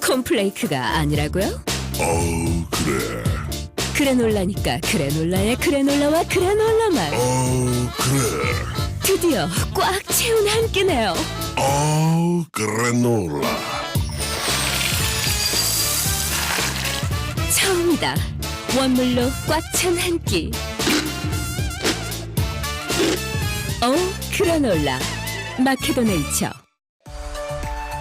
콘플레이크가 아니라고요? 그래. 그래놀라니까 그래놀라의 그래놀라와 그래놀라만 그래. 드디어 꽉 채운 한 끼네요. 그래놀라. 처음이다. 원물로 꽉 찬 한 끼. 그래놀라 마케도네이처.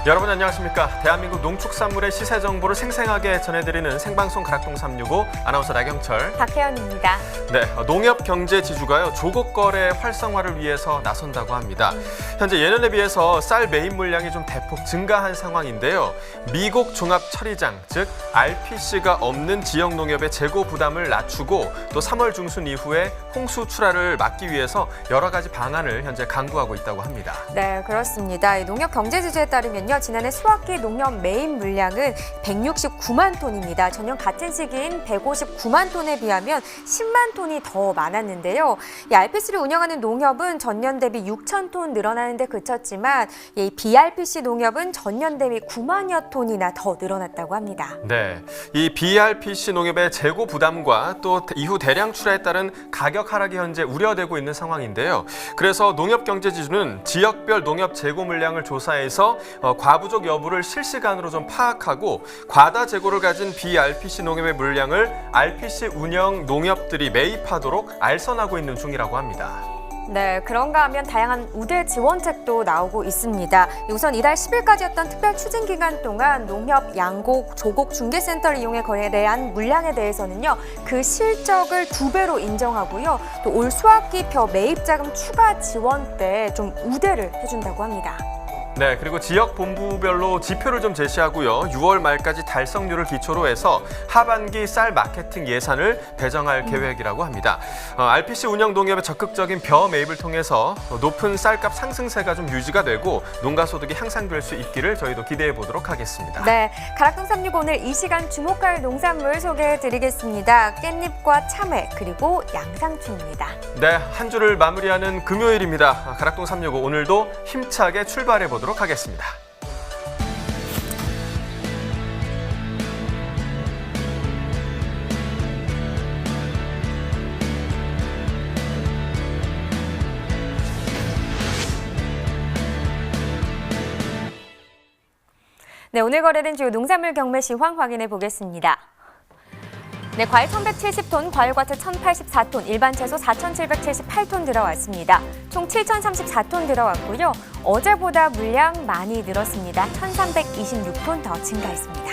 여러분 안녕하십니까. 대한민국 농축산물의 시세 정보를 생생하게 전해드리는 생방송 가락동 365 아나운서 나경철, 박혜연입니다. 네, 농협 경제 지주가요 조국 거래 활성화를 위해서 나선다고 합니다. 현재 예년에 비해서 쌀 매입 물량이 좀 대폭 증가한 상황인데요. 미국 종합 처리장, 즉 RPC가 없는 지역 농협의 재고 부담을 낮추고 또 3월 중순 이후에 홍수 출하를 막기 위해서 여러 가지 방안을 현재 강구하고 있다고 합니다. 네, 그렇습니다. 이 농협 경제 지주에 따르면요, 지난해 수확기 농협 매입 물량은 169만 톤입니다. 전년 같은 시기인 159만 톤에 비하면 10만 톤이 더 많았는데요. 이 RPC를 운영하는 농협은 전년 대비 6천 톤 늘어나는 데 그쳤지만 이 BRPC 농협은 전년 대비 9만여 톤이나 더 늘어났다고 합니다. 네, 이 BRPC 농협의 재고 부담과 또 이후 대량 출하에 따른 가격 하락이 현재 우려되고 있는 상황인데요. 그래서 농협경제지주는 지역별 농협 재고 물량을 조사해서 과부족 여부를 실시간으로 좀 파악하고 과다 재고를 가진 BRPC 농협의 물량을 RPC 운영 농협들이 매입하도록 알선하고 있는 중이라고 합니다. 네, 그런가 하면 다양한 우대 지원책도 나오고 있습니다. 우선 이달 10일까지였던 특별 추진 기간 동안 농협 양곡, 조곡 중개센터를 이용해 거래한 물량에 대해서는요, 그 실적을 2배로 인정하고요. 또 올 수확기표 매입자금 추가 지원 때 좀 우대를 해준다고 합니다. 네, 그리고 지역 본부별로 지표를 좀 제시하고요. 6월 말까지 달성률을 기초로 해서 하반기 쌀 마케팅 예산을 배정할 계획이라고 합니다. RPC 운영 농협의 적극적인 벼 매입을 통해서 높은 쌀값 상승세가 좀 유지가 되고 농가 소득이 향상될 수 있기를 저희도 기대해 보도록 하겠습니다. 네, 가락동 365 오늘 이 시간 주목할 농산물 소개해드리겠습니다. 깻잎과 참외 그리고 양상추입니다. 네, 한 주를 마무리하는 금요일입니다. 가락동 365 오늘도 힘차게 출발해 보도록 하겠습니다. 네, 오늘 거래된 주요 농산물 경매 시황 확인해 보겠습니다. 네, 과일 1,170톤, 과일과태 1,084톤, 일반 채소 4,778톤 들어왔습니다. 총 7,034톤 들어왔고요. 어제보다 물량 많이 늘었습니다. 1,326톤 더 증가했습니다.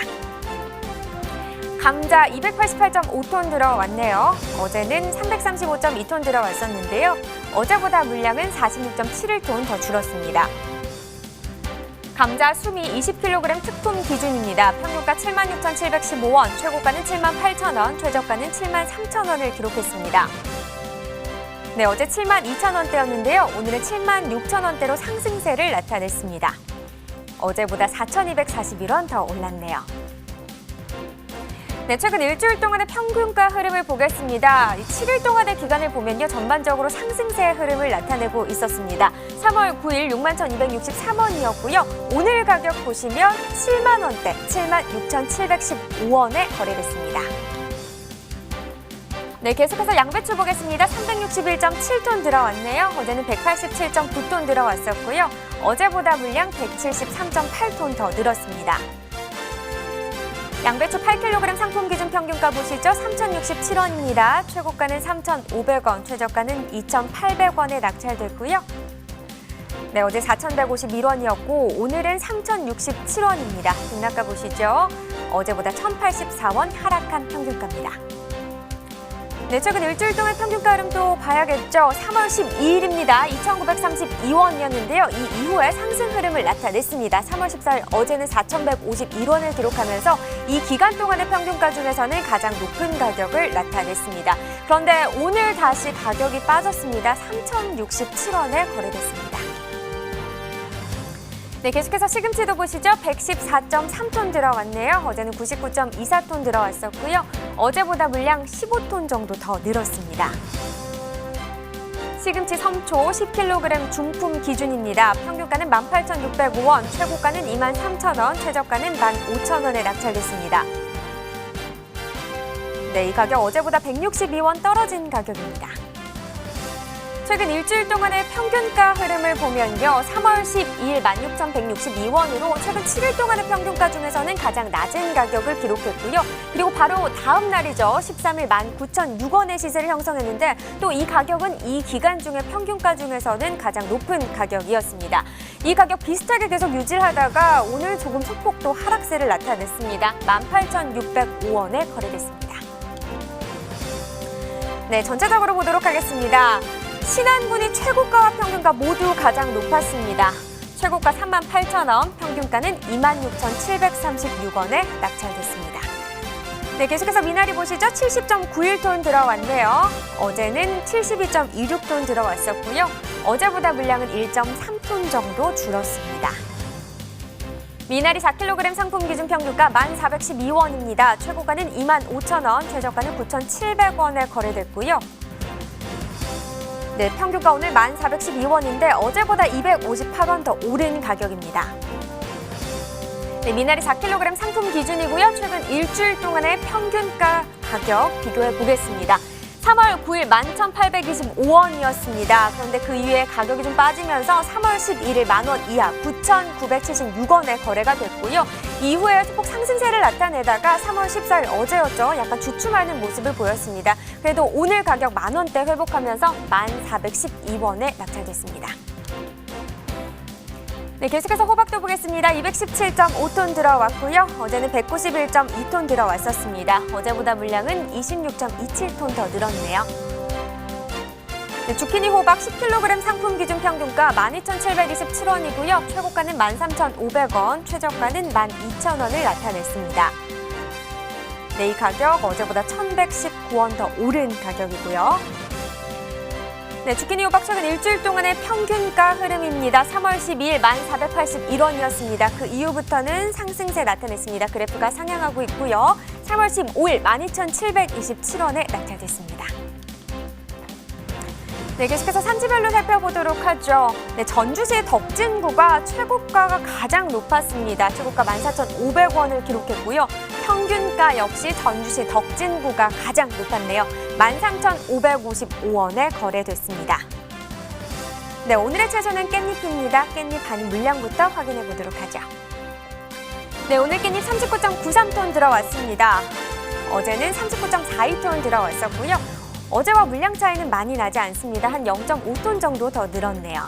감자 288.5톤 들어왔네요. 어제는 335.2톤 들어왔었는데요. 어제보다 물량은 46.71톤 더 줄었습니다. 감자 수미 20kg 특품 기준입니다. 평균가 76,715원, 최고가는 78,000원, 최저가는 73,000원을 기록했습니다. 네, 어제 72,000원대였는데요. 오늘은 76,000원대로 상승세를 나타냈습니다. 어제보다 4,241원 더 올랐네요. 네, 최근 일주일 동안의 평균가 흐름을 보겠습니다. 7일 동안의 기간을 보면요, 전반적으로 상승세의 흐름을 나타내고 있었습니다. 3월 9일 61,263원이었고요. 오늘 가격 보시면 7만 원대, 76,715원에 거래됐습니다. 네, 계속해서 양배추 보겠습니다. 361.7톤 들어왔네요. 어제는 187.9톤 들어왔었고요. 어제보다 물량 173.8톤 더 늘었습니다. 양배추 8kg 상품 기준 평균가 보시죠. 3,067원입니다. 최고가는 3,500원, 최저가는 2,800원에 낙찰됐고요. 네, 어제 4,151원이었고 오늘은 3,067원입니다. 등락가 보시죠. 어제보다 1,084원 하락한 평균가입니다. 네, 최근 일주일 동안 평균가 흐름 또 봐야겠죠. 3월 12일입니다. 2,932원이었는데요. 이 이후에 상승 흐름을 나타냈습니다. 3월 14일 어제는 4,151원을 기록하면서 이 기간 동안의 평균가 중에서는 가장 높은 가격을 나타냈습니다. 그런데 오늘 다시 가격이 빠졌습니다. 3,067원에 거래됐습니다. 네, 계속해서 시금치도 보시죠. 114.3톤 들어왔네요. 어제는 99.24톤 들어왔었고요. 어제보다 물량 15톤 정도 더 늘었습니다. 시금치 섬초 10kg 중품 기준입니다. 평균가는 18,605원, 최고가는 23,000원, 최저가는 15,000원에 낙찰됐습니다. 네, 이 가격 어제보다 162원 떨어진 가격입니다. 최근 일주일 동안의 평균가 흐름을 보면요. 3월 12일 16,162원으로 최근 7일 동안의 평균가 중에서는 가장 낮은 가격을 기록했고요. 그리고 바로 다음 날이죠. 13일 19,006원의 시세를 형성했는데 또 이 가격은 이 기간 중에 평균가 중에서는 가장 높은 가격이었습니다. 이 가격 비슷하게 계속 유지하다가 오늘 조금 소폭도 하락세를 나타냈습니다. 18,605원에 거래됐습니다. 네, 전체적으로 보도록 하겠습니다. 신안군이 최고가와 평균가 모두 가장 높았습니다. 최고가 38,000원, 평균가는 26,736원에 낙찰됐습니다. 네, 계속해서 미나리 보시죠. 70.91톤 들어왔네요. 어제는 72.26톤 들어왔었고요. 어제보다 물량은 1.3톤 정도 줄었습니다. 미나리 4kg 상품 기준 평균가 1,412원입니다. 최고가는 25,000원, 최저가는 9,700원에 거래됐고요. 네, 평균가 오늘 1,412원인데 어제보다 258원 더 오른 가격입니다. 네, 미나리 4kg 상품 기준이고요. 최근 일주일 동안의 평균가 가격 비교해 보겠습니다. 3월 9일 11,825원이었습니다. 그런데 그 이후에 가격이 좀 빠지면서 3월 11일 10,000원 이하 9,976원에 거래가 됐고요. 이후에 소폭 상승세를 나타내다가 3월 14일 어제였죠. 약간 주춤하는 모습을 보였습니다. 그래도 오늘 가격 10,000원대 회복하면서 1,412원에 낙찰됐습니다. 네, 계속해서 호박도 보겠습니다. 217.5톤 들어왔고요. 어제는 191.2톤 들어왔었습니다. 어제보다 물량은 26.27톤 더 늘었네요. 네, 주키니 호박 10kg 상품 기준 평균가 12,727원이고요. 최고가는 13,500원, 최저가는 12,000원을 나타냈습니다. 네, 이 가격 어제보다 1,119원 더 오른 가격이고요. 네, 주키니 호박 최근 일주일 동안의 평균가 흐름입니다. 3월 12일 1,481원이었습니다. 그 이후부터는 상승세 나타냈습니다. 그래프가 상향하고 있고요. 3월 15일 12,727원에 낙찰됐습니다. 네, 계속해서 산지별로 살펴보도록 하죠. 네, 전주시의 덕진구가 최고가가 가장 높았습니다. 최고가 14,500원을 기록했고요. 평균가 역시 전주시 덕진구가 가장 높았네요. 13,555원에 거래됐습니다. 네, 오늘의 채소는 깻잎입니다. 깻잎 반 물량부터 확인해 보도록 하죠. 네, 오늘 깻잎 39.93톤 들어왔습니다. 어제는 39.42톤 들어왔었고요. 어제와 물량 차이는 많이 나지 않습니다. 한 0.5톤 정도 더 늘었네요.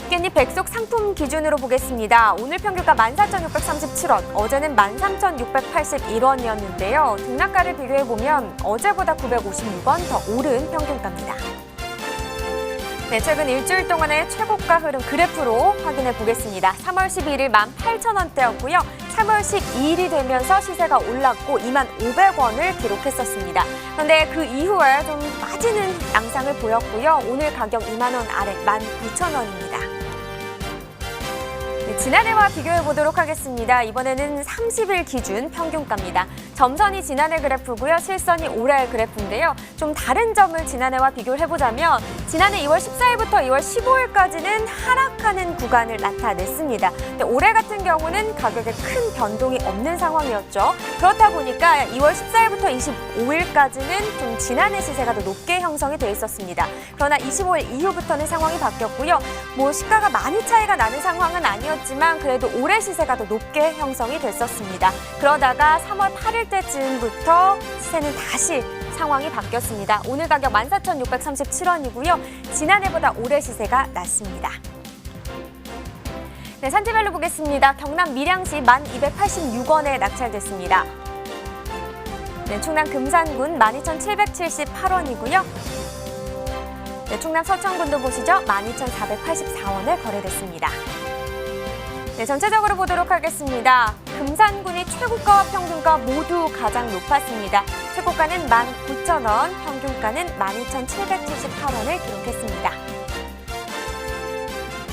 깻잎 백속 상품 기준으로 보겠습니다. 오늘 평균가 14,637원, 어제는 13,681원이었는데요. 등락가를 비교해보면 어제보다 956원 더 오른 평균가입니다. 네, 최근 일주일 동안의 최고가 흐름 그래프로 확인해 보겠습니다. 3월 11일 18,000원대였고요. 3월 12일이 되면서 시세가 올랐고 25,000원을 기록했었습니다. 그런데 그 이후에 좀 빠지는 양상을 보였고요. 오늘 가격 20,000원 아래 19,000원입니다. 네, 지난해와 비교해 보도록 하겠습니다. 이번에는 30일 기준 평균가입니다. 점선이 지난해 그래프고요. 실선이 올해 그래프인데요. 좀 다른 점을 지난해와 비교를 해보자면 지난해 2월 14일부터 2월 15일까지는 하락하는 구간을 나타냈습니다. 근데 올해 같은 경우는 가격에 큰 변동이 없는 상황이었죠. 그렇다 보니까 2월 14일부터 25일까지는 좀 지난해 시세가 더 높게 형성이 돼 있었습니다. 그러나 25일 이후부터는 상황이 바뀌었고요. 뭐 시가가 많이 차이가 나는 상황은 아니었지만 그래도 올해 시세가 더 높게 형성이 됐었습니다. 그러다가 3월 8일 때쯤부터 시세는 다시 상황이 바뀌었습니다. 오늘 가격 14,637원이고요. 지난해보다 올해 시세가 낮습니다. 네, 산지별로 보겠습니다. 경남 밀양시 1,286원에 낙찰됐습니다. 네, 충남 금산군 12,778원이고요. 네, 충남 서천군도 보시죠. 12,484원에 거래됐습니다. 네, 전체적으로 보도록 하겠습니다. 금산군이 최고가와 평균가 모두 가장 높았습니다. 최고가는 19,000원, 평균가는 12,778원을 기록했습니다.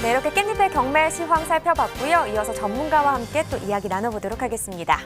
네, 이렇게 깻잎의 경매 시황 살펴봤고요. 이어서 전문가와 함께 또 이야기 나눠보도록 하겠습니다.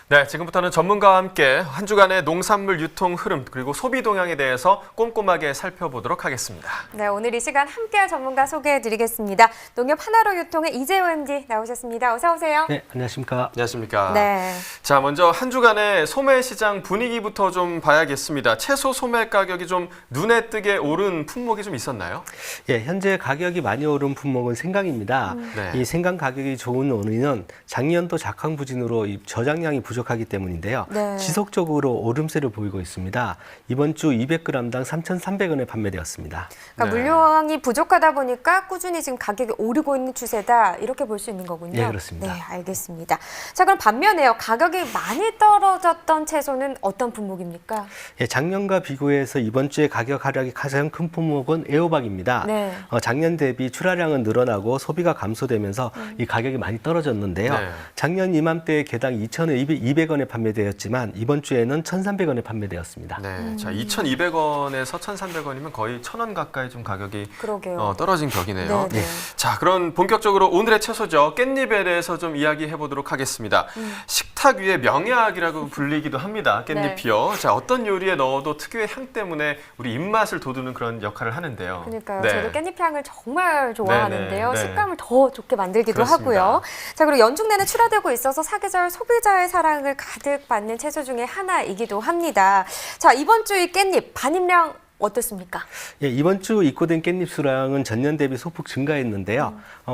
네, 지금부터는 전문가와 함께 한 주간의 농산물 유통 흐름 그리고 소비 동향에 대해서 꼼꼼하게 살펴보도록 하겠습니다. 네, 오늘 이 시간 함께할 전문가 소개해드리겠습니다. 농협 하나로 유통의 이재호 MD 나오셨습니다. 어서 오세요. 네, 안녕하십니까. 안녕하십니까. 네. 자, 먼저 한 주간의 소매 시장 분위기부터 좀 봐야겠습니다. 채소 소매 가격이 좀 눈에 띄게 오른 품목이 좀 있었나요? 예, 현재 가격이 많이 오른 품목은 생강입니다. 네. 이 생강 가격이 좋은 원인은 작년도 작황부진으로 이 저장량이 부족하기 때문인데요. 네. 지속적으로 오름세를 보이고 있습니다. 이번 주 200g당 3,300원에 판매되었습니다. 그러니까 네. 물량이 부족하다 보니까 꾸준히 지금 가격이 오르고 있는 추세다 이렇게 볼 수 있는 거군요. 네, 그렇습니다. 네, 알겠습니다. 자, 그럼 반면에요. 가격이 많이 떨어졌던 채소는 어떤 품목입니까? 예, 작년과 비교해서 이번 주에 가격 하락이 가장 큰 품목은 애호박입니다. 네. 작년 대비 출하량은 늘어나고 소비가 감소되면서 이 가격이 많이 떨어졌는데요. 네. 작년 이맘때 개당 2,200원에 판매되었지만 이번 주에는 1,300원에 판매되었습니다. 네, 자 2,200원에서 1,300원이면 거의 1,000원 가까이 좀 가격이 그러게요. 떨어진 격이네요. 네, 네. 자, 그럼 본격적으로 오늘의 채소죠. 깻잎에 대해서 좀 이야기해 보도록 하겠습니다. 식탁 위의 명약이라고 불리기도 합니다. 깻잎이요. 자, 어떤 요리에 넣어도 특유의 향 때문에 우리 입맛을 돋우는 그런 역할을 하는데요. 그러니까요. 네. 저도 깻잎 향을 정말 좋아하는데요. 네. 식감을 더 좋게 만들기도 그렇습니다. 하고요. 자, 그리고 연중 내내 출하되고 있어서 사계절 소비자의 사랑을 가득 받는 채소 중에 하나이기도 합니다. 자, 이번 주 이 깻잎 반입량 어떻습니까? 예, 이번 주 입고된 깻잎 수량은 전년 대비 소폭 증가했는데요.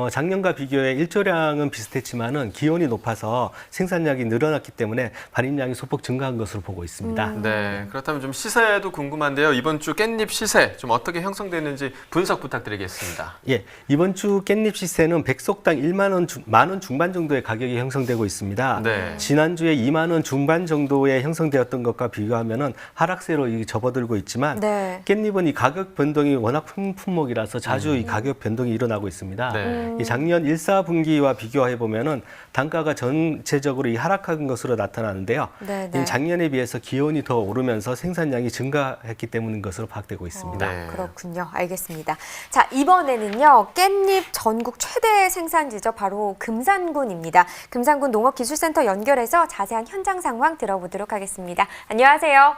작년과 비교해 일조량은 비슷했지만은 기온이 높아서 생산량이 늘어났기 때문에 반입량이 소폭 증가한 것으로 보고 있습니다. 네, 그렇다면 좀 시세도 궁금한데요. 이번 주 깻잎 시세 좀 어떻게 형성되는지 분석 부탁드리겠습니다. 예, 이번 주 깻잎 시세는 백속당 1만 원 중반 정도의 가격이 형성되고 있습니다. 네. 지난주에 2만 원 중반 정도에 형성되었던 것과 비교하면은 하락세로 접어들고 있지만 네. 깻잎은 이 가격 변동이 워낙 큰 품목이라서 자주 이 가격 변동이 일어나고 있습니다. 네. 이 작년 1, 4분기와 비교해 보면은 단가가 전체적으로 이 하락한 것으로 나타나는데요. 네, 이 네. 작년에 비해서 기온이 더 오르면서 생산량이 증가했기 때문인 것으로 파악되고 있습니다. 네. 그렇군요. 알겠습니다. 자, 이번에는요. 깻잎 전국 최대 생산지죠. 바로 금산군입니다. 금산군 농업기술센터 연결해서 자세한 현장 상황 들어보도록 하겠습니다. 안녕하세요.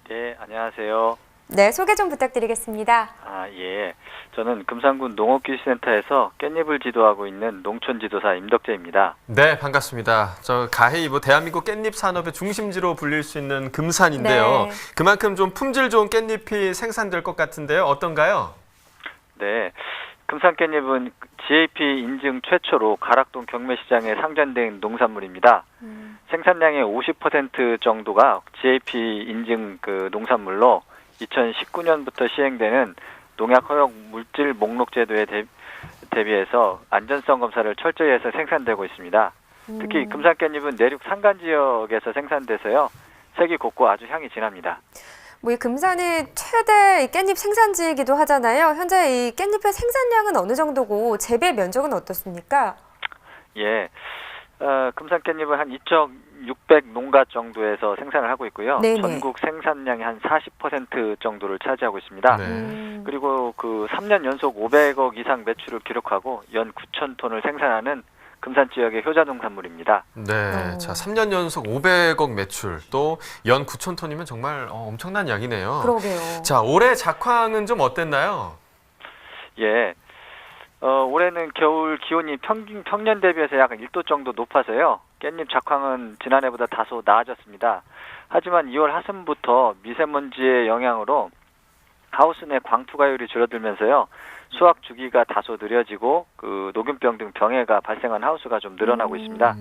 네, 안녕하세요. 네, 소개 좀 부탁드리겠습니다. 예. 저는 금산군 농업기술센터에서 깻잎을 지도하고 있는 농촌지도사 임덕재입니다. 네, 반갑습니다. 저 가히 대한민국 깻잎 산업의 중심지로 불릴 수 있는 금산인데요. 네. 그만큼 좀 품질 좋은 깻잎이 생산될 것 같은데요. 어떤가요? 네. 금산 깻잎은 GAP 인증 최초로 가락동 경매시장에 상장된 농산물입니다. 생산량의 50% 정도가 GAP 인증 농산물로 2019년부터 시행되는 농약 허용 물질 목록 제도에 대비해서 안전성 검사를 철저히 해서 생산되고 있습니다. 특히 금산 깻잎은 내륙 산간 지역에서 생산돼서요. 세계 곳곳 아주 향이 진합니다. 이 금산이 최대 이 깻잎 생산지이기도 하잖아요. 현재 이 깻잎의 생산량은 어느 정도고 재배 면적은 어떻습니까? 예. 금산 깻잎은 한 2,600 농가 정도에서 생산을 하고 있고요. 네네. 전국 생산량의 한 40% 정도를 차지하고 있습니다. 네. 그리고 3년 연속 500억 이상 매출을 기록하고 연 9,000톤을 생산하는 금산 지역의 효자 농산물입니다. 네, 자 3년 연속 500억 매출, 또 연 9,000톤이면 정말 엄청난 양이네요. 그러게요. 자, 올해 작황은 좀 어땠나요? 예. 올해는 겨울 기온이 평년 대비해서 약 1도 정도 높아서요. 깻잎 작황은 지난해보다 다소 나아졌습니다. 하지만 2월 하순부터 미세먼지의 영향으로 하우스 내 광투가율이 줄어들면서요. 수확 주기가 다소 느려지고 녹균병 등 병해가 발생한 하우스가 좀 늘어나고 있습니다.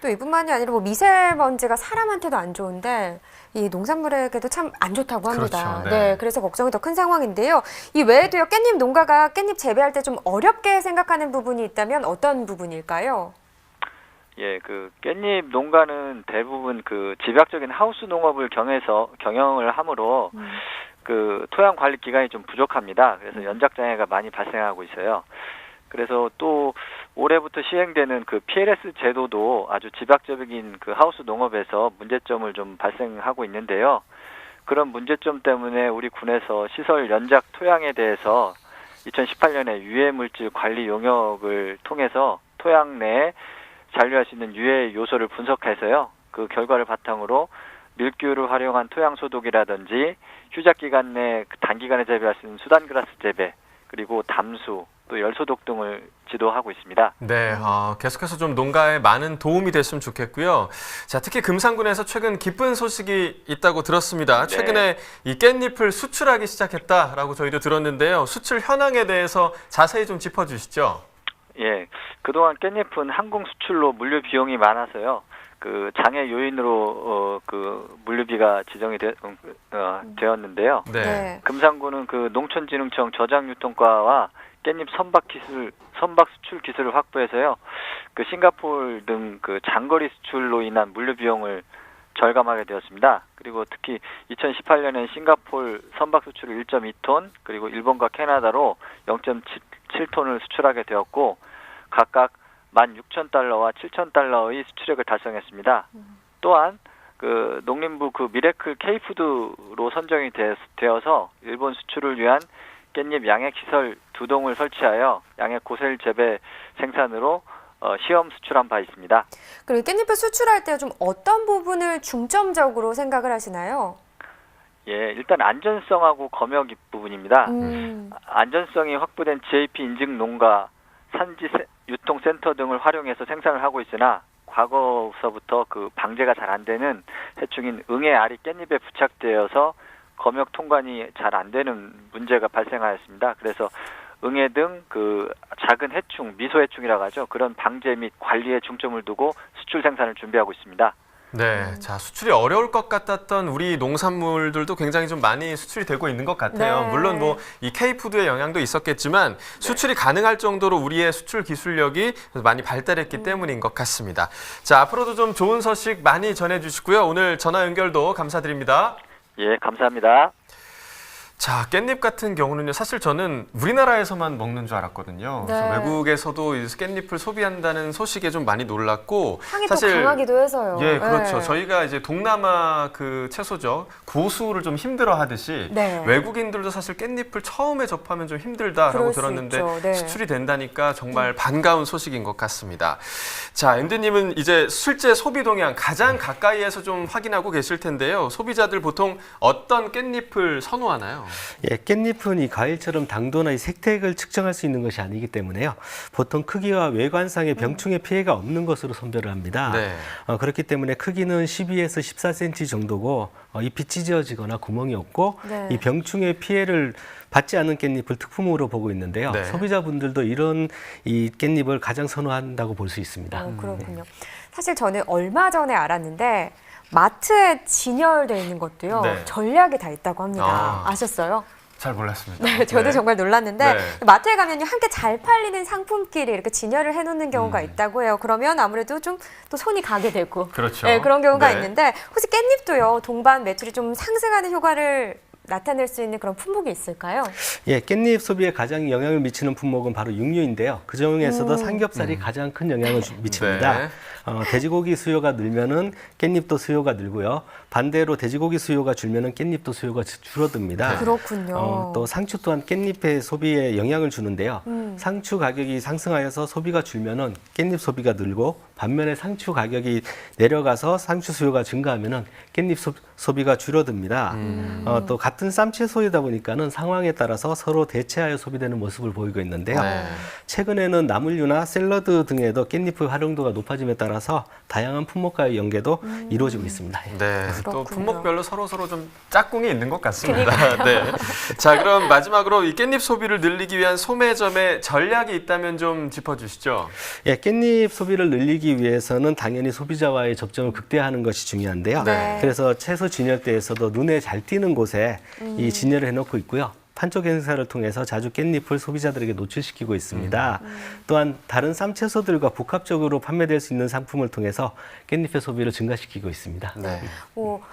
또 이뿐만이 아니라 미세먼지가 사람한테도 안 좋은데 이 농산물에게도 참 안 좋다고 합니다. 그렇죠, 네. 그래서 걱정이 더 큰 상황인데요. 이 외에도요, 깻잎 농가가 깻잎 재배할 때 좀 어렵게 생각하는 부분이 있다면 어떤 부분일까요? 예, 깻잎 농가는 대부분 집약적인 하우스 농업을 경영을 하므로 토양 관리 기간이 좀 부족합니다. 그래서 연작 장애가 많이 발생하고 있어요. 그래서 또 올해부터 시행되는 PLS 제도도 아주 집약적인 하우스 농업에서 문제점을 좀 발생하고 있는데요. 그런 문제점 때문에 우리 군에서 시설 연작 토양에 대해서 2018년에 유해물질 관리 용역을 통해서 토양 내에 잔류할 수 있는 유해 요소를 분석해서요. 그 결과를 바탕으로 밀규를 활용한 토양 소독이라든지 휴작 기간 내 단기간에 재배할 수 있는 수단그라스 재배, 그리고 담수, 또 열소독 등을 지도하고 있습니다. 네, 계속해서 좀 농가에 많은 도움이 됐으면 좋겠고요. 자, 특히 금산군에서 최근 기쁜 소식이 있다고 들었습니다. 네. 최근에 이 깻잎을 수출하기 시작했다라고 저희도 들었는데요. 수출 현황에 대해서 자세히 좀 짚어주시죠. 예, 그동안 깻잎은 항공 수출로 물류 비용이 많아서요. 그 장애 요인으로 그 물류비가 지정이 되었는데요. 네. 금산군은 그 농촌진흥청 저장유통과와 깻잎 선박 수출 기술을 확보해서요. 그 싱가포르 등 그 장거리 수출로 인한 물류 비용을 절감하게 되었습니다. 그리고 특히 2018년엔 싱가포르 선박 수출을 1.2톤, 그리고 일본과 캐나다로 0.7톤을 수출하게 되었고, 각각 16,000달러와 7,000달러의 수출액을 달성했습니다. 또한 그 농림부 그 미래클 K푸드로 선정이 되어서 일본 수출을 위한 깻잎 양액 시설 2동을 설치하여 양액 고셀 재배 생산으로 시험 수출한 바 있습니다. 그리고 깻잎을 수출할 때 좀 어떤 부분을 중점적으로 생각을 하시나요? 예, 일단 안전성하고 검역 부분입니다. 안전성이 확보된 GAP 인증 농가, 산지 유통센터 등을 활용해서 생산을 하고 있으나 과거서부터 그 방제가 잘 안 되는 해충인 응애 알이 깻잎에 부착되어서 검역 통관이 잘 안 되는 문제가 발생하였습니다. 그래서 응애 등 그 작은 해충, 미소 해충이라고 하죠. 그런 방제 및 관리에 중점을 두고 수출 생산을 준비하고 있습니다. 네, 자, 수출이 어려울 것 같았던 우리 농산물들도 굉장히 좀 많이 수출이 되고 있는 것 같아요. 네. 물론 뭐 이 K푸드의 영향도 있었겠지만 수출이 가능할 정도로 우리의 수출 기술력이 많이 발달했기 때문인 것 같습니다. 자, 앞으로도 좀 좋은 소식 많이 전해주시고요. 오늘 전화 연결도 감사드립니다. 예, 감사합니다. 자, 깻잎 같은 경우는요, 사실 저는 우리나라에서만 먹는 줄 알았거든요. 그래서 네. 외국에서도 이 깻잎을 소비한다는 소식에 좀 많이 놀랐고, 향이 사실 또 강하기도 해서요. 예, 그렇죠. 네. 저희가 이제 동남아 그 채소죠. 고수를 좀 힘들어 하듯이 네. 외국인들도 사실 깻잎을 처음에 접하면 좀 힘들다라고 그럴 수 들었는데 있죠. 네. 수출이 된다니까 정말 반가운 소식인 것 같습니다. 자, MD님은 이제 실제 소비 동향 가장 가까이에서 좀 확인하고 계실 텐데요. 소비자들 보통 어떤 깻잎을 선호하나요? 예, 깻잎은 이 과일처럼 당도나 이 색택을 측정할 수 있는 것이 아니기 때문에요. 보통 크기와 외관상의 병충해 피해가 없는 것으로 선별을 합니다. 네. 그렇기 때문에 크기는 12에서 14cm 정도고 잎이 찢어지거나 구멍이 없고 네. 이 병충해 피해를 받지 않은 깻잎을 특품으로 보고 있는데요. 네. 소비자분들도 이런 이 깻잎을 가장 선호한다고 볼 수 있습니다. 그렇군요. 사실 저는 얼마 전에 알았는데 마트에 진열되어 있는 것도요. 네. 전략이 다 있다고 합니다. 아. 아셨어요? 잘 몰랐습니다. 네, 저도 정말 놀랐는데 네. 마트에 가면요 함께 잘 팔리는 상품끼리 이렇게 진열을 해놓는 경우가 있다고 해요. 그러면 아무래도 좀 또 손이 가게 되고 그렇죠. 네, 그런 경우가 네. 있는데 혹시 깻잎도요 동반 매출이 좀 상승하는 효과를 나타낼 수 있는 그런 품목이 있을까요? 예, 깻잎 소비에 가장 영향을 미치는 품목은 바로 육류인데요. 그 중에서도 삼겹살이 가장 큰 영향을 미칩니다. 네. 돼지고기 수요가 늘면은 깻잎도 수요가 늘고요. 반대로 돼지고기 수요가 줄면은 깻잎도 수요가 줄어듭니다. 그렇군요. 또 상추 또한 깻잎의 소비에 영향을 주는데요. 상추 가격이 상승하여서 소비가 줄면은 깻잎 소비가 늘고 반면에 상추 가격이 내려가서 상추 수요가 증가하면은 깻잎 소비가 줄어듭니다. 또 같은 쌈채소이다 보니까는 상황에 따라서 서로 대체하여 소비되는 모습을 보이고 있는데요. 네. 최근에는 나물류나 샐러드 등에도 깻잎의 활용도가 높아짐에 따라서 다양한 품목과의 연계도 이루어지고 있습니다. 네, 또 그렇군요. 품목별로 서로 좀 짝꿍이 있는 것 같습니다. 네. 자, 그럼 마지막으로 이 깻잎 소비를 늘리기 위한 소매점의 전략이 있다면 좀 짚어주시죠. 예, 깻잎 소비를 늘리기 위해서는 당연히 소비자와의 접점을 극대화하는 것이 중요한데요. 네. 그래서 채소 진열대에서도 눈에 잘 띄는 곳에 이 진열을 해놓고 있고요. 판촉 행사를 통해서 자주 깻잎을 소비자들에게 노출시키고 있습니다. 또한 다른 쌈채소들과 복합적으로 판매될 수 있는 상품을 통해서 깻잎의 소비를 증가시키고 있습니다. 네.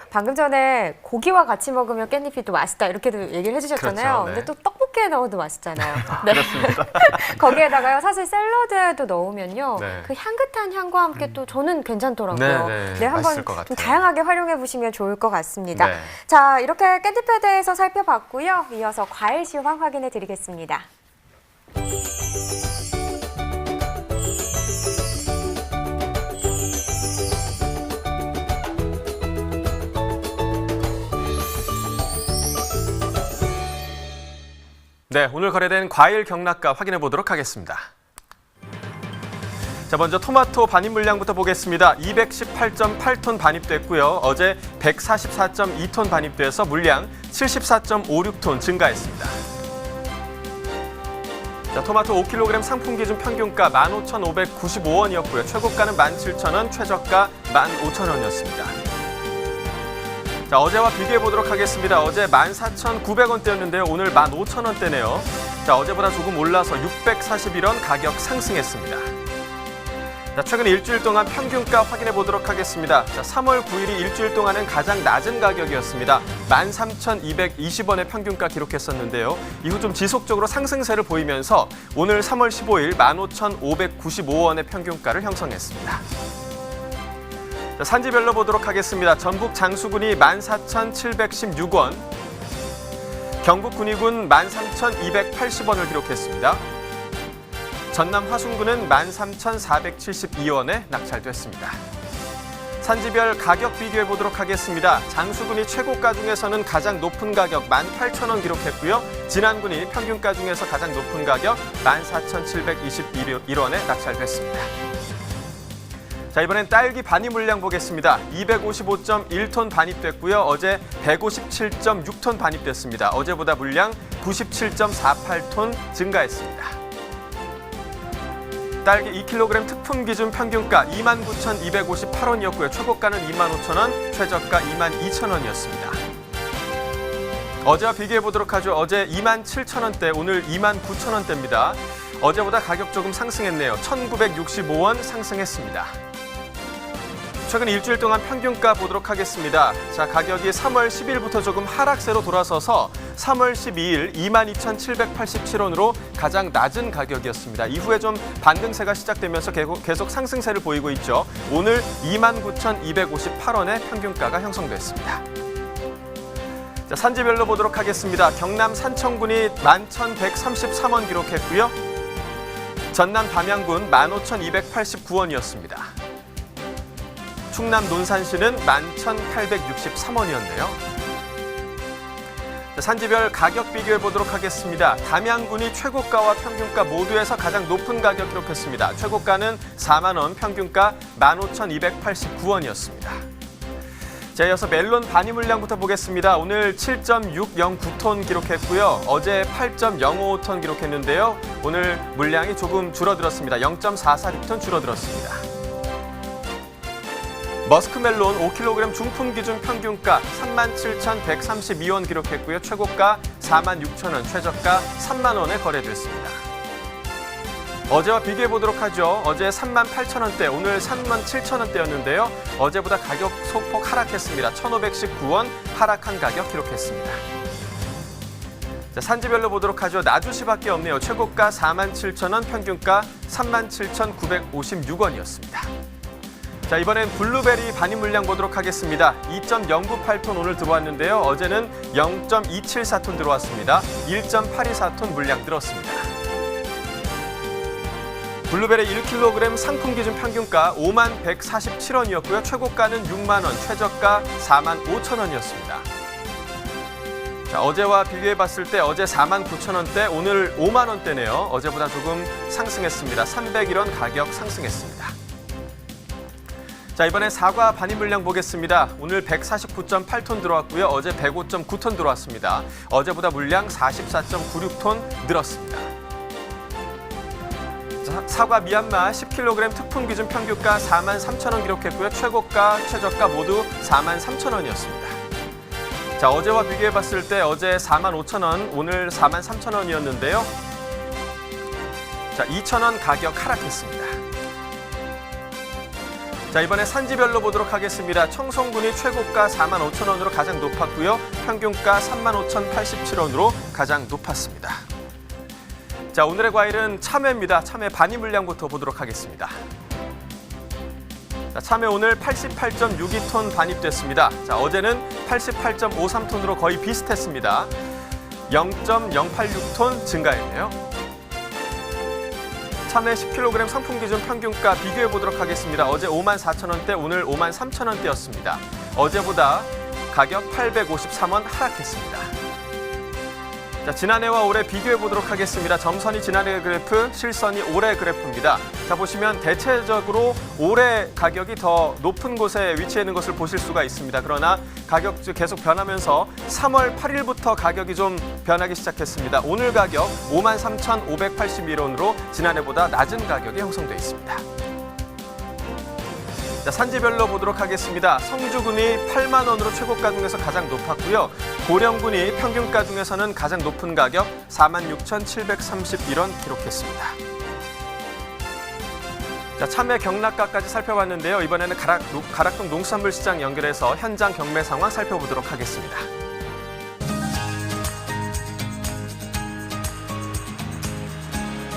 방금 전에 고기와 같이 먹으면 깻잎이 또 맛있다 이렇게도 얘기를 해주셨잖아요. 그렇죠, 네. 근데 또 떡볶이에 넣어도 맛있잖아요. 네. 거기에다가요 사실 샐러드에도 넣으면요 네. 그 향긋한 향과 함께 또 저는 괜찮더라고요. 네, 한번 맛있을 것 좀 같아요. 다양하게 활용해 보시면 좋을 것 같습니다. 네. 자, 이렇게 깻잎에 대해서 살펴봤고요. 이어서 과일 시황 확인해 드리겠습니다. 네, 오늘 거래된 과일 경락가 확인해 보도록 하겠습니다. 자, 먼저 토마토 반입 물량부터 보겠습니다. 218.8톤 반입됐고요. 어제 144.2톤 반입돼서 물량 74.56톤 증가했습니다. 자, 토마토 5kg 상품 기준 평균가 15,595원이었고요. 최고가는 17,000원, 최저가 15,000원이었습니다. 자, 어제와 비교해 보도록 하겠습니다. 어제 14,900원대였는데요. 오늘 15,000원대네요. 자, 어제보다 조금 올라서 641원 가격 상승했습니다. 자, 최근 일주일 동안 평균가 확인해 보도록 하겠습니다. 자, 3월 9일이 일주일 동안은 가장 낮은 가격이었습니다. 13,220원의 평균가 기록했었는데요. 이후 좀 지속적으로 상승세를 보이면서 오늘 3월 15일 15,595원의 평균가를 형성했습니다. 자, 산지별로 보도록 하겠습니다. 전북 장수군이 14,716원, 경북 군위군 13,280원을 기록했습니다. 전남 화순군은 13,472원에 낙찰됐습니다. 산지별 가격 비교해 보도록 하겠습니다. 장수군이 최고가 중에서는 가장 높은 가격 18,000원 기록했고요. 진안군이 평균가 중에서 가장 높은 가격 14,721원에 낙찰됐습니다. 자, 이번엔 딸기 반입 물량 보겠습니다. 255.1톤 반입됐고요. 어제 157.6톤 반입됐습니다. 어제보다 물량 97.48톤 증가했습니다. 딸기 2kg 특품 기준 평균가 29,258원이었고요. 최고가는 25,000원, 최저가 22,000원이었습니다. 어제와 비교해 보도록 하죠. 어제 27,000원대, 오늘 29,000원대입니다. 어제보다 가격 조금 상승했네요. 1,965원 상승했습니다. 최근 일주일 동안 평균가 보도록 하겠습니다. 자, 가격이 3월 10일부터 조금 하락세로 돌아서서 3월 12일 22,787원으로 가장 낮은 가격이었습니다. 이후에 좀 반등세가 시작되면서 계속 상승세를 보이고 있죠. 오늘 29,258원의 평균가가 형성됐습니다. 자, 산지별로 보도록 하겠습니다. 경남 산청군이 11,133원 기록했고요. 전남 담양군 15,289원이었습니다. 충남 논산시는 11,863원이었네요. 산지별 가격 비교해 보도록 하겠습니다. 담양군이 최고가와 평균가 모두에서 가장 높은 가격 기록했습니다. 최고가는 4만 원, 평균가 15,289원이었습니다. 자, 이어서 멜론 반입 물량부터 보겠습니다. 오늘 7.609톤 기록했고요. 어제 8.055톤 기록했는데요. 오늘 물량이 조금 줄어들었습니다. 0.446톤 줄어들었습니다. 머스크멜론 5kg 중품 기준 평균가 37,132원 기록했고요. 최고가 46,000원, 최저가 3만 원에 거래됐습니다. 어제와 비교해 보도록 하죠. 어제 38,000원대, 오늘 37,000원대였는데요. 어제보다 가격 소폭 하락했습니다. 1,519원 하락한 가격 기록했습니다. 자, 산지별로 보도록 하죠. 나주시밖에 없네요. 최고가 47,000원, 평균가 37,956원이었습니다. 자, 이번엔 블루베리 반입 물량 보도록 하겠습니다. 2.098톤 오늘 들어왔는데요. 어제는 0.274톤 들어왔습니다. 1.824톤 물량 늘었습니다. 블루베리 1kg 상품 기준 평균가 51,147원이었고요. 최고가는 6만 원, 최저가 45,000원이었습니다. 자, 어제와 비교해 봤을 때 어제 49,000원대, 오늘 5만 원대네요. 어제보다 조금 상승했습니다. 301원 가격 상승했습니다. 자, 이번엔 사과 반입 물량 보겠습니다. 오늘 149.8톤 들어왔고요. 어제 105.9톤 들어왔습니다. 어제보다 물량 44.96톤 늘었습니다. 자, 사과 미얀마 10kg 특품 기준 평균가 43,000원 기록했고요. 최고가, 최저가 모두 43,000원이었습니다. 자, 어제와 비교해 봤을 때 어제 45,000원, 오늘 43,000원이었는데요. 자, 2,000원 가격 하락했습니다. 자, 이번에 산지별로 보도록 하겠습니다. 청송군이 최고가 45,000원으로 가장 높았고요. 평균가 35,087원으로 가장 높았습니다. 자, 오늘의 과일은 참외입니다. 참외 반입 물량부터 보도록 하겠습니다. 자, 참외 오늘 88.62톤 반입됐습니다. 자, 어제는 88.53톤으로 거의 비슷했습니다. 0.086톤 증가했네요. 참외 10kg 상품 기준 평균가 비교해 보도록 하겠습니다. 어제 54,000원대, 오늘 53,000원대였습니다. 어제보다 가격 853원 하락했습니다. 자, 지난해와 올해 비교해 보도록 하겠습니다. 점선이 지난해 그래프, 실선이 올해 그래프입니다. 자, 보시면 대체적으로 올해 가격이 더 높은 곳에 위치해 있는 것을 보실 수가 있습니다. 그러나 가격 계속 변하면서 3월 8일부터 가격이 좀 변하기 시작했습니다. 오늘 가격 53,581원으로 지난해보다 낮은 가격이 형성돼 있습니다. 자, 산지별로 보도록 하겠습니다. 성주군이 8만 원으로 최고가 중에서 가장 높았고요. 고령군이 평균가 중에서는 가장 높은 가격 46,731원 기록했습니다. 자, 참외 경락가까지 살펴봤는데요. 이번에는 가락동 농수산물 시장 연결해서 현장 경매 상황 살펴보도록 하겠습니다.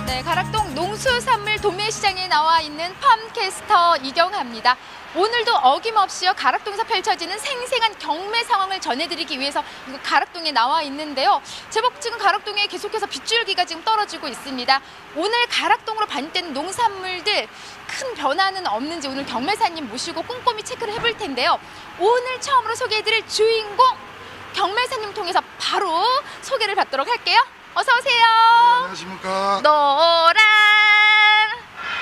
네, 가락동 농수산물 도매시장에 나와 있는 팜캐스터 이경하입니다. 오늘도 어김없이요 가락동에서 펼쳐지는 생생한 경매 상황을 전해드리기 위해서 가락동에 나와 있는데요. 제법 지금 가락동에 계속해서 빗줄기가 지금 떨어지고 있습니다. 오늘 가락동으로 반입된 농산물들 큰 변화는 없는지 오늘 경매사님 모시고 꼼꼼히 체크를 해볼 텐데요. 오늘 처음으로 소개해드릴 주인공 경매사님 통해서 바로 소개를 받도록 할게요. 어서 오세요. 안녕하십니까. 노란.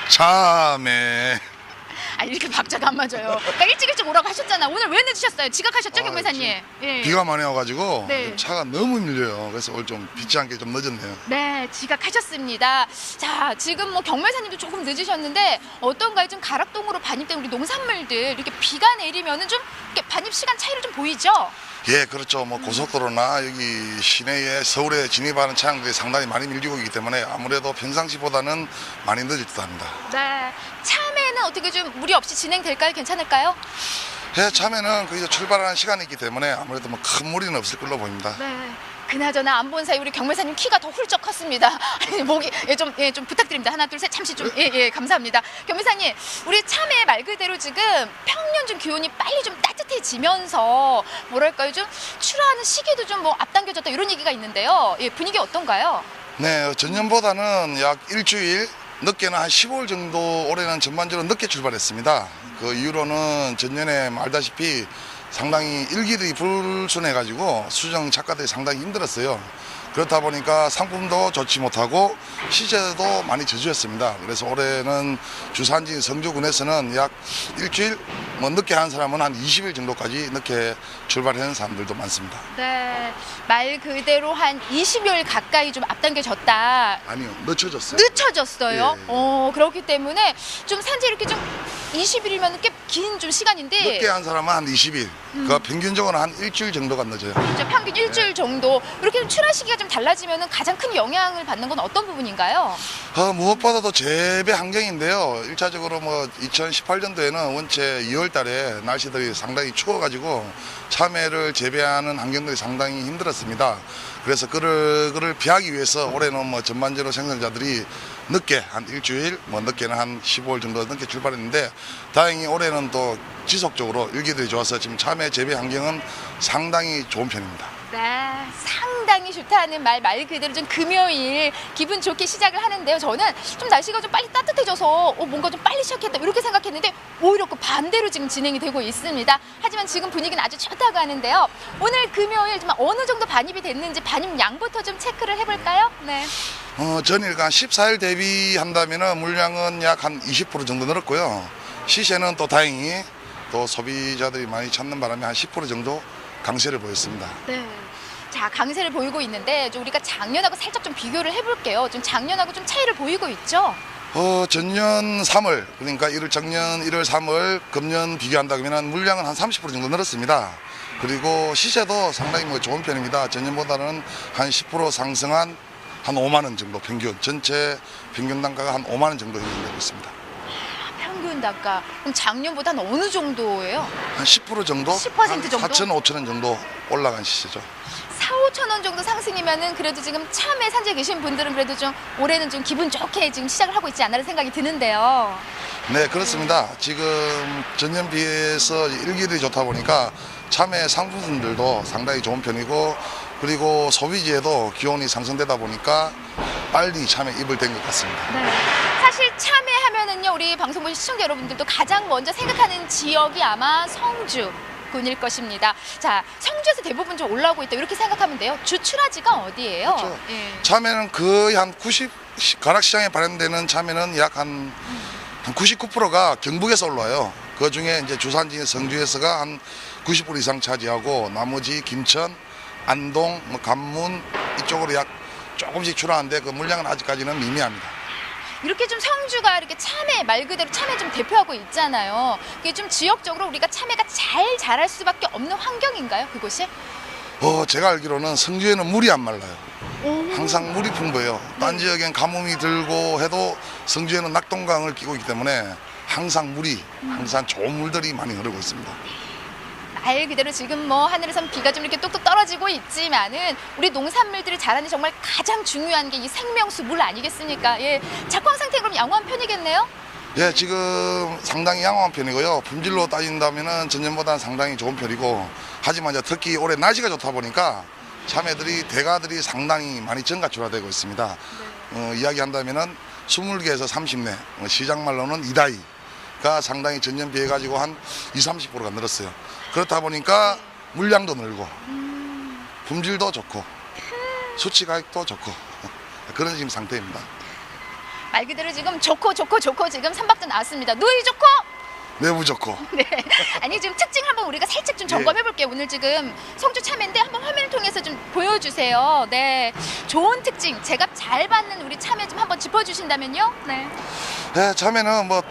참외. 아 이렇게 박자가 안 맞아요. 그러니까 일찍 오라고 하셨잖아. 오늘 왜 늦으셨어요? 지각하셨죠, 경매사님? 예. 비가 많이 와가지고 네. 차가 너무 밀려요. 그래서 오늘 좀 빛지 않게 좀 늦었네요. 네, 지각하셨습니다. 자, 지금 뭐 경매사님도 조금 늦으셨는데 어떤가요? 좀 가락동으로 반입된 우리 농산물들 이렇게 비가 내리면은 좀 이렇게 반입 시간 차이를 좀 보이죠? 예, 그렇죠. 뭐 고속도로나 여기 시내에 서울에 진입하는 차량들이 상당히 많이 밀리고 있기 때문에 아무래도 평상시보다는 많이 늦을 듯합니다. 네, 참외는 어떻게 좀 무리 없이 진행될까요? 괜찮을까요? 예, 참외는 거기서 출발하는 시간이 있기 때문에 아무래도 뭐 큰 무리는 없을 걸로 보입니다. 네. 그나저나 안 본 사이 우리 경매사님 키가 더 훌쩍 컸습니다. 목이 좀 부탁드립니다. 하나 둘 셋 잠시 좀 감사합니다. 경매사님 우리 참외 말 그대로 지금 평년 좀 기온이 빨리 좀 따뜻해지면서 뭐랄까요 좀 출하하는 시기도 좀 뭐 앞당겨졌다 이런 얘기가 있는데요. 예, 분위기 어떤가요? 네, 전년보다는 약 일주일 늦게는 한 15일 정도 올해는 전반적으로 늦게 출발했습니다. 그 이유로는 전년에 알다시피 상당히 일기들이 불순해가지고 수정 작가들이 상당히 힘들었어요. 그렇다 보니까 상품도 좋지 못하고 시세도 많이 저조했습니다. 그래서 올해는 주산지 성주군에서는 약 일주일 뭐 늦게 한 사람은 한 20일 정도까지 늦게 출발하는 사람들도 많습니다. 네, 말 그대로 한 20여일 가까이 좀 앞당겨졌다. 아니요, 늦춰졌어요. 늦춰졌어요. 예. 그렇기 때문에 좀 산지 이렇게 좀 20일이면 꽤 긴 좀 시간인데 늦게 한 사람은 한 20일, 그 평균적으로 한 일주일 정도가 늦어요. 이제 평균 일주일 정도 이렇게 좀 출하 시기가 좀 달라지면 가장 큰 영향을 받는 건 어떤 부분인가요? 무엇보다도 재배 환경인데요. 1차적으로 뭐 2018년도에는 원체 2월 달에 날씨들이 상당히 추워가지고 참외를 재배하는 환경들이 상당히 힘들었습니다. 그래서 그를 피하기 위해서 올해는 뭐 전반적으로 생산자들이 늦게 한 일주일, 뭐 늦게는 한 15일 정도 늦게 출발했는데 다행히 올해는 또 지속적으로 일기들이 좋아서 지금 참외 재배 환경은 상당히 좋은 편입니다. 네, 상당히 좋다는 말 그대로 좀 금요일 기분 좋게 시작을 하는데요. 저는 좀 날씨가 좀 빨리 따뜻해져서 뭔가 좀 빨리 시작했다 이렇게 생각했는데 오히려 그 반대로 지금 진행이 되고 있습니다. 하지만 지금 분위기는 아주 좋다고 하는데요. 오늘 금요일 좀 어느 정도 반입이 됐는지 반입 양부터 좀 체크를 해볼까요? 네. 전일과 14일 대비한다면 물량은 약 한 20% 정도 늘었고요. 시세는 또 다행히 또 소비자들이 많이 찾는 바람에 한 10% 정도 강세를 보였습니다. 네. 자, 강세를 보이고 있는데 좀 우리가 작년하고 살짝 좀 비교를 해볼게요. 좀 작년하고 좀 차이를 보이고 있죠? 전년 3월, 그러니까 작년 1월, 3월, 금년 비교한다면 물량은 한 30% 정도 늘었습니다. 그리고 시세도 상당히 뭐 좋은 편입니다. 전년보다는 한 10% 상승한 한 5만 원 정도 평균, 전체 평균 단가가 한 5만 원 정도 형성되고 있습니다. 평균 단가. 그럼 작년보다 어느 정도예요? 한 10% 정도? 10% 정도? 4천, 5천 원 정도 올라간 시세죠. 4,5천 원 정도 상승이면은 그래도 지금 참외 산지에 계신 분들은 그래도 좀 올해는 좀 기분 좋게 지금 시작을 하고 있지 않나라는 생각이 드는데요. 네, 그렇습니다. 지금 전년 비해서 일기들이 좋다 보니까 참외 상품들도 상당히 좋은 편이고 그리고 소비지에도 기온이 상승되다 보니까 빨리 참외 입을 댄 것 같습니다. 네. 사실 참외 하면은요 우리 방송 보신 시청자 여러분들도 가장 먼저 생각하는 지역이 아마 성주 군일 것입니다. 자, 성주에서 대부분 좀 올라오고 있다 이렇게 생각하면 돼요. 주 출하지가 어디예요? 그렇죠. 예. 참외는 거의 한 90, 가락시장에 발행되는 참외는 약 한 99%가 경북에서 올라와요. 그 중에 이제 주산지인 성주에서가 한 90% 이상 차지하고 나머지 김천, 안동, 뭐 간문 이쪽으로 약 조금씩 출하하는데 그 물량은 아직까지는 미미합니다. 이렇게 좀 성주가 이렇게 참외 말 그대로 참외 좀 대표하고 있잖아요. 그게 좀 지역적으로 우리가 참외가 잘 자랄 수밖에 없는 환경인가요, 그곳이? 제가 알기로는 성주에는 물이 안 말라요. 항상 물이 풍부해요. 딴 지역엔 가뭄이 들고 해도 성주에는 낙동강을 끼고 있기 때문에 항상 항상 좋은 물들이 많이 흐르고 있습니다. 말 그대로 지금 뭐 하늘에선 비가 좀 이렇게 뚝뚝 떨어지고 있지만은 우리 농산물들이 자라는 정말 가장 중요한 게 이 생명수 물 아니겠습니까? 예, 작황 상태 그럼 양호한 편이겠네요? 예, 지금 상당히 양호한 편이고요. 품질로 따진다면은 전년보다는 상당히 좋은 편이고, 하지만 이제 특히 올해 날씨가 좋다 보니까 참외들이 대가들이 상당히 많이 증가출하되고 있습니다. 이야기한다면은 20개에서 30내, 시장 말로는 이다이가 상당히 전년 비해 가지고 한 20-30%가 늘었어요. 그렇다 보니까 물량도 늘고 품질도 좋고 수치 가격도 좋고 그런 지금 상태입니다. 말 그대로 지금 좋고 지금 삼박도 나왔습니다. 누이 좋고 내부 좋고. 네. 아니 지금 특징 한번 우리가 살짝 좀 점검해 볼게요. 오늘 지금 성주 참외인데 한번 화면을 통해서 좀 보여주세요. 네. 좋은 특징, 제값 잘 받는 우리 참외 좀 한번 짚어주신다면요. 네. 네, 참외는 뭐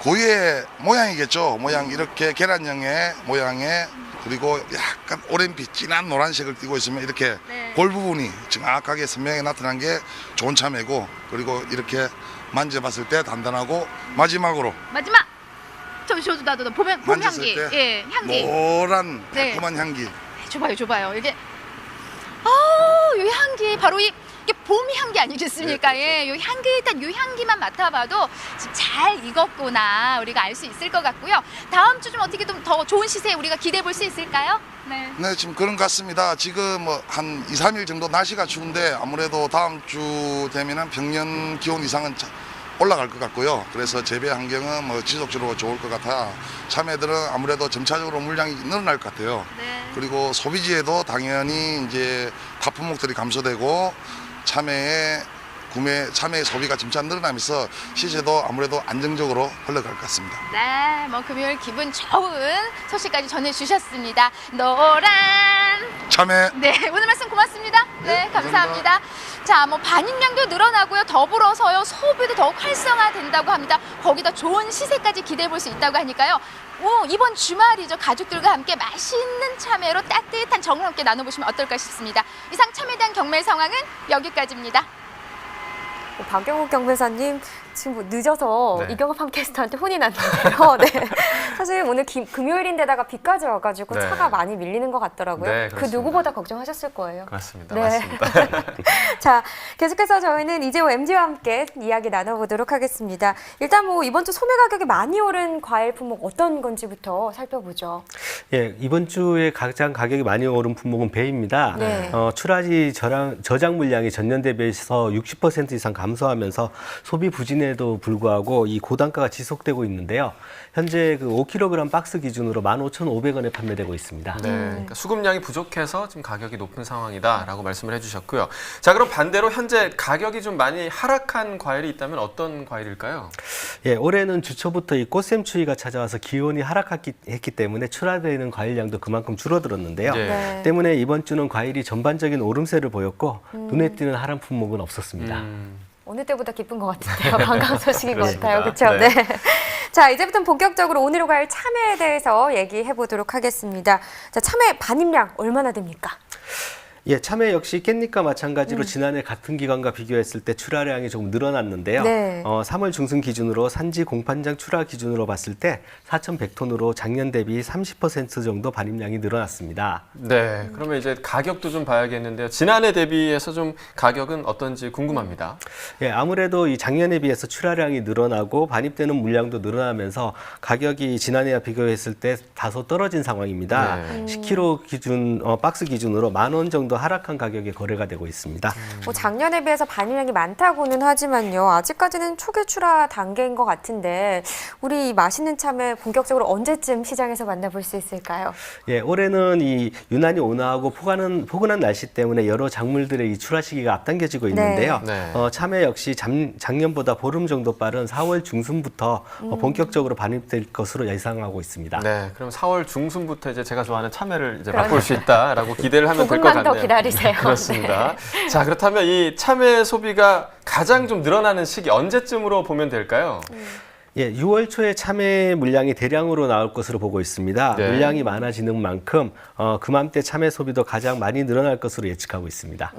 고유의 모양이겠죠. 모양 이렇게 계란형의 모양에 그리고 약간 오렌빛 진한 노란색을 띠고 있으면 이렇게 네. 골 부분이 정확하게 선명하게 나타난 게 좋은 참외고, 그리고 이렇게 만져봤을 때 단단하고 마지막으로 마지막. 저도 나도 보면 봄 향기. 만졌을 때 예, 향기. 노란 네. 달콤한 향기. 줘봐요. 이게 이 향기 바로 이게 봄 향기 아니겠습니까? 네, 예, 요 향기 일단 요 향기만 맡아봐도 지금 잘 익었구나 우리가 알 수 있을 것 같고요. 다음 주 좀 어떻게 좀 더 좋은 시세 우리가 기대해 볼 수 있을까요? 네. 네, 지금 그런 것 같습니다. 지금 뭐 한 2-3일 정도 날씨가 추운데 아무래도 다음 주 되면은 평년 기온 이상은 올라갈 것 같고요. 그래서 재배 환경은 뭐 지속적으로 좋을 것 같아 참외들은 아무래도 점차적으로 물량이 늘어날 것 같아요. 네. 그리고 소비지에도 당연히 이제 가품목들이 감소되고 참외의 소비가 점차 늘어나면서 시세도 아무래도 안정적으로 흘러갈 것 같습니다. 네, 뭐 금요일 기분 좋은 소식까지 전해주셨습니다. 노란 참외. 네, 오늘 말씀 고맙습니다. 네, 네, 감사합니다. 자, 뭐 반입량도 늘어나고요. 더불어서요, 소비도 더욱 활성화된다고 합니다. 거기다 좋은 시세까지 기대해 볼 수 있다고 하니까요. 이번 주말이죠. 가족들과 함께 맛있는 참외로 따뜻한 정을 함께 나눠보시면 어떨까 싶습니다. 이상 참외에 대한 경매 상황은 여기까지입니다. 박영욱 경매사님 지금 뭐 늦어서 네. 이경업 팜캐스터한테 혼이 났는데요. 네. 사실 오늘 금요일인데다가 비까지 와가지고 네. 차가 많이 밀리는 것 같더라고요. 네, 그 그렇습니다. 누구보다 걱정하셨을 거예요. 맞습니다. 네. 맞습니다. 자, 계속해서 저희는 이재호 MG와 함께 이야기 나눠보도록 하겠습니다. 일단 뭐 이번 주 소매 가격이 많이 오른 과일 품목 어떤 건지부터 살펴보죠. 예, 이번 주에 가장 가격이 많이 오른 품목은 배입니다. 네. 출하지 저장 물량이 전년 대비해서 60% 이상 감소하면서 소비 부진에도 불구하고 이 고단가가 지속되고 있는데요. 현재 그 5kg 박스 기준으로 15,500원에 판매되고 있습니다. 네, 그러니까 수급량이 부족해서 지금 가격이 높은 상황이다라고 말씀을 해주셨고요. 자, 그럼 반대로 현재 가격이 좀 많이 하락한 과일이 있다면 어떤 과일일까요? 예, 올해는 주초부터 이 꽃샘추위가 찾아와서 기온이 하락했기 때문에 출하되는 과일량도 그만큼 줄어들었는데요. 네. 네. 때문에 이번 주는 과일이 전반적인 오름세를 보였고 눈에 띄는 하락 품목은 없었습니다. 어느 때보다 기쁜 것 같은데요. 반가운 소식인 것 그렇습니다. 같아요. 그렇죠? 네. 네. 자, 이제부터는 본격적으로 오늘 과일 참외에 대해서 얘기해 보도록 하겠습니다. 자, 참외 반입량 얼마나 됩니까? 예, 참외 역시 깻잎과 마찬가지로 지난해 같은 기간과 비교했을 때 출하량이 조금 늘어났는데요. 네. 3월 중순 기준으로 산지 공판장 출하 기준으로 봤을 때 4,100톤으로 작년 대비 30% 정도 반입량이 늘어났습니다. 네, 그러면 이제 가격도 좀 봐야겠는데요. 지난해 대비해서 좀 가격은 어떤지 궁금합니다. 예, 아무래도 이 작년에 비해서 출하량이 늘어나고 반입되는 물량도 늘어나면서 가격이 지난해와 비교했을 때 다소 떨어진 상황입니다. 네. 10kg 기준 박스 기준으로 10,000원 정도 하락한 가격에 거래가 되고 있습니다. 뭐 작년에 비해서 반입량이 많다고는 하지만요. 아직까지는 초기 출하 단계인 것 같은데 우리 이 맛있는 참외 본격적으로 언제쯤 시장에서 만나볼 수 있을까요? 예, 올해는 이 유난히 온화하고 포근한 날씨 때문에 여러 작물들의 이 출하 시기가 앞당겨지고 있는데요. 네. 참외 역시 작년보다 보름 정도 빠른 4월 중순부터 본격적으로 반입될 것으로 예상하고 있습니다. 네, 그럼 4월 중순부터 이제 제가 좋아하는 참외를 이제 맛볼 수 있다라고 기대를 하면 될 것 조금만 같네요. 더 기다리세요. 그렇습니다. 자, 그렇다면 이 참외 소비가 가장 좀 늘어나는 시기 언제쯤으로 보면 될까요? 예, 6월 초에 참외 물량이 대량으로 나올 것으로 보고 있습니다. 네. 물량이 많아지는 만큼 그맘때 참외 소비도 가장 많이 늘어날 것으로 예측하고 있습니다.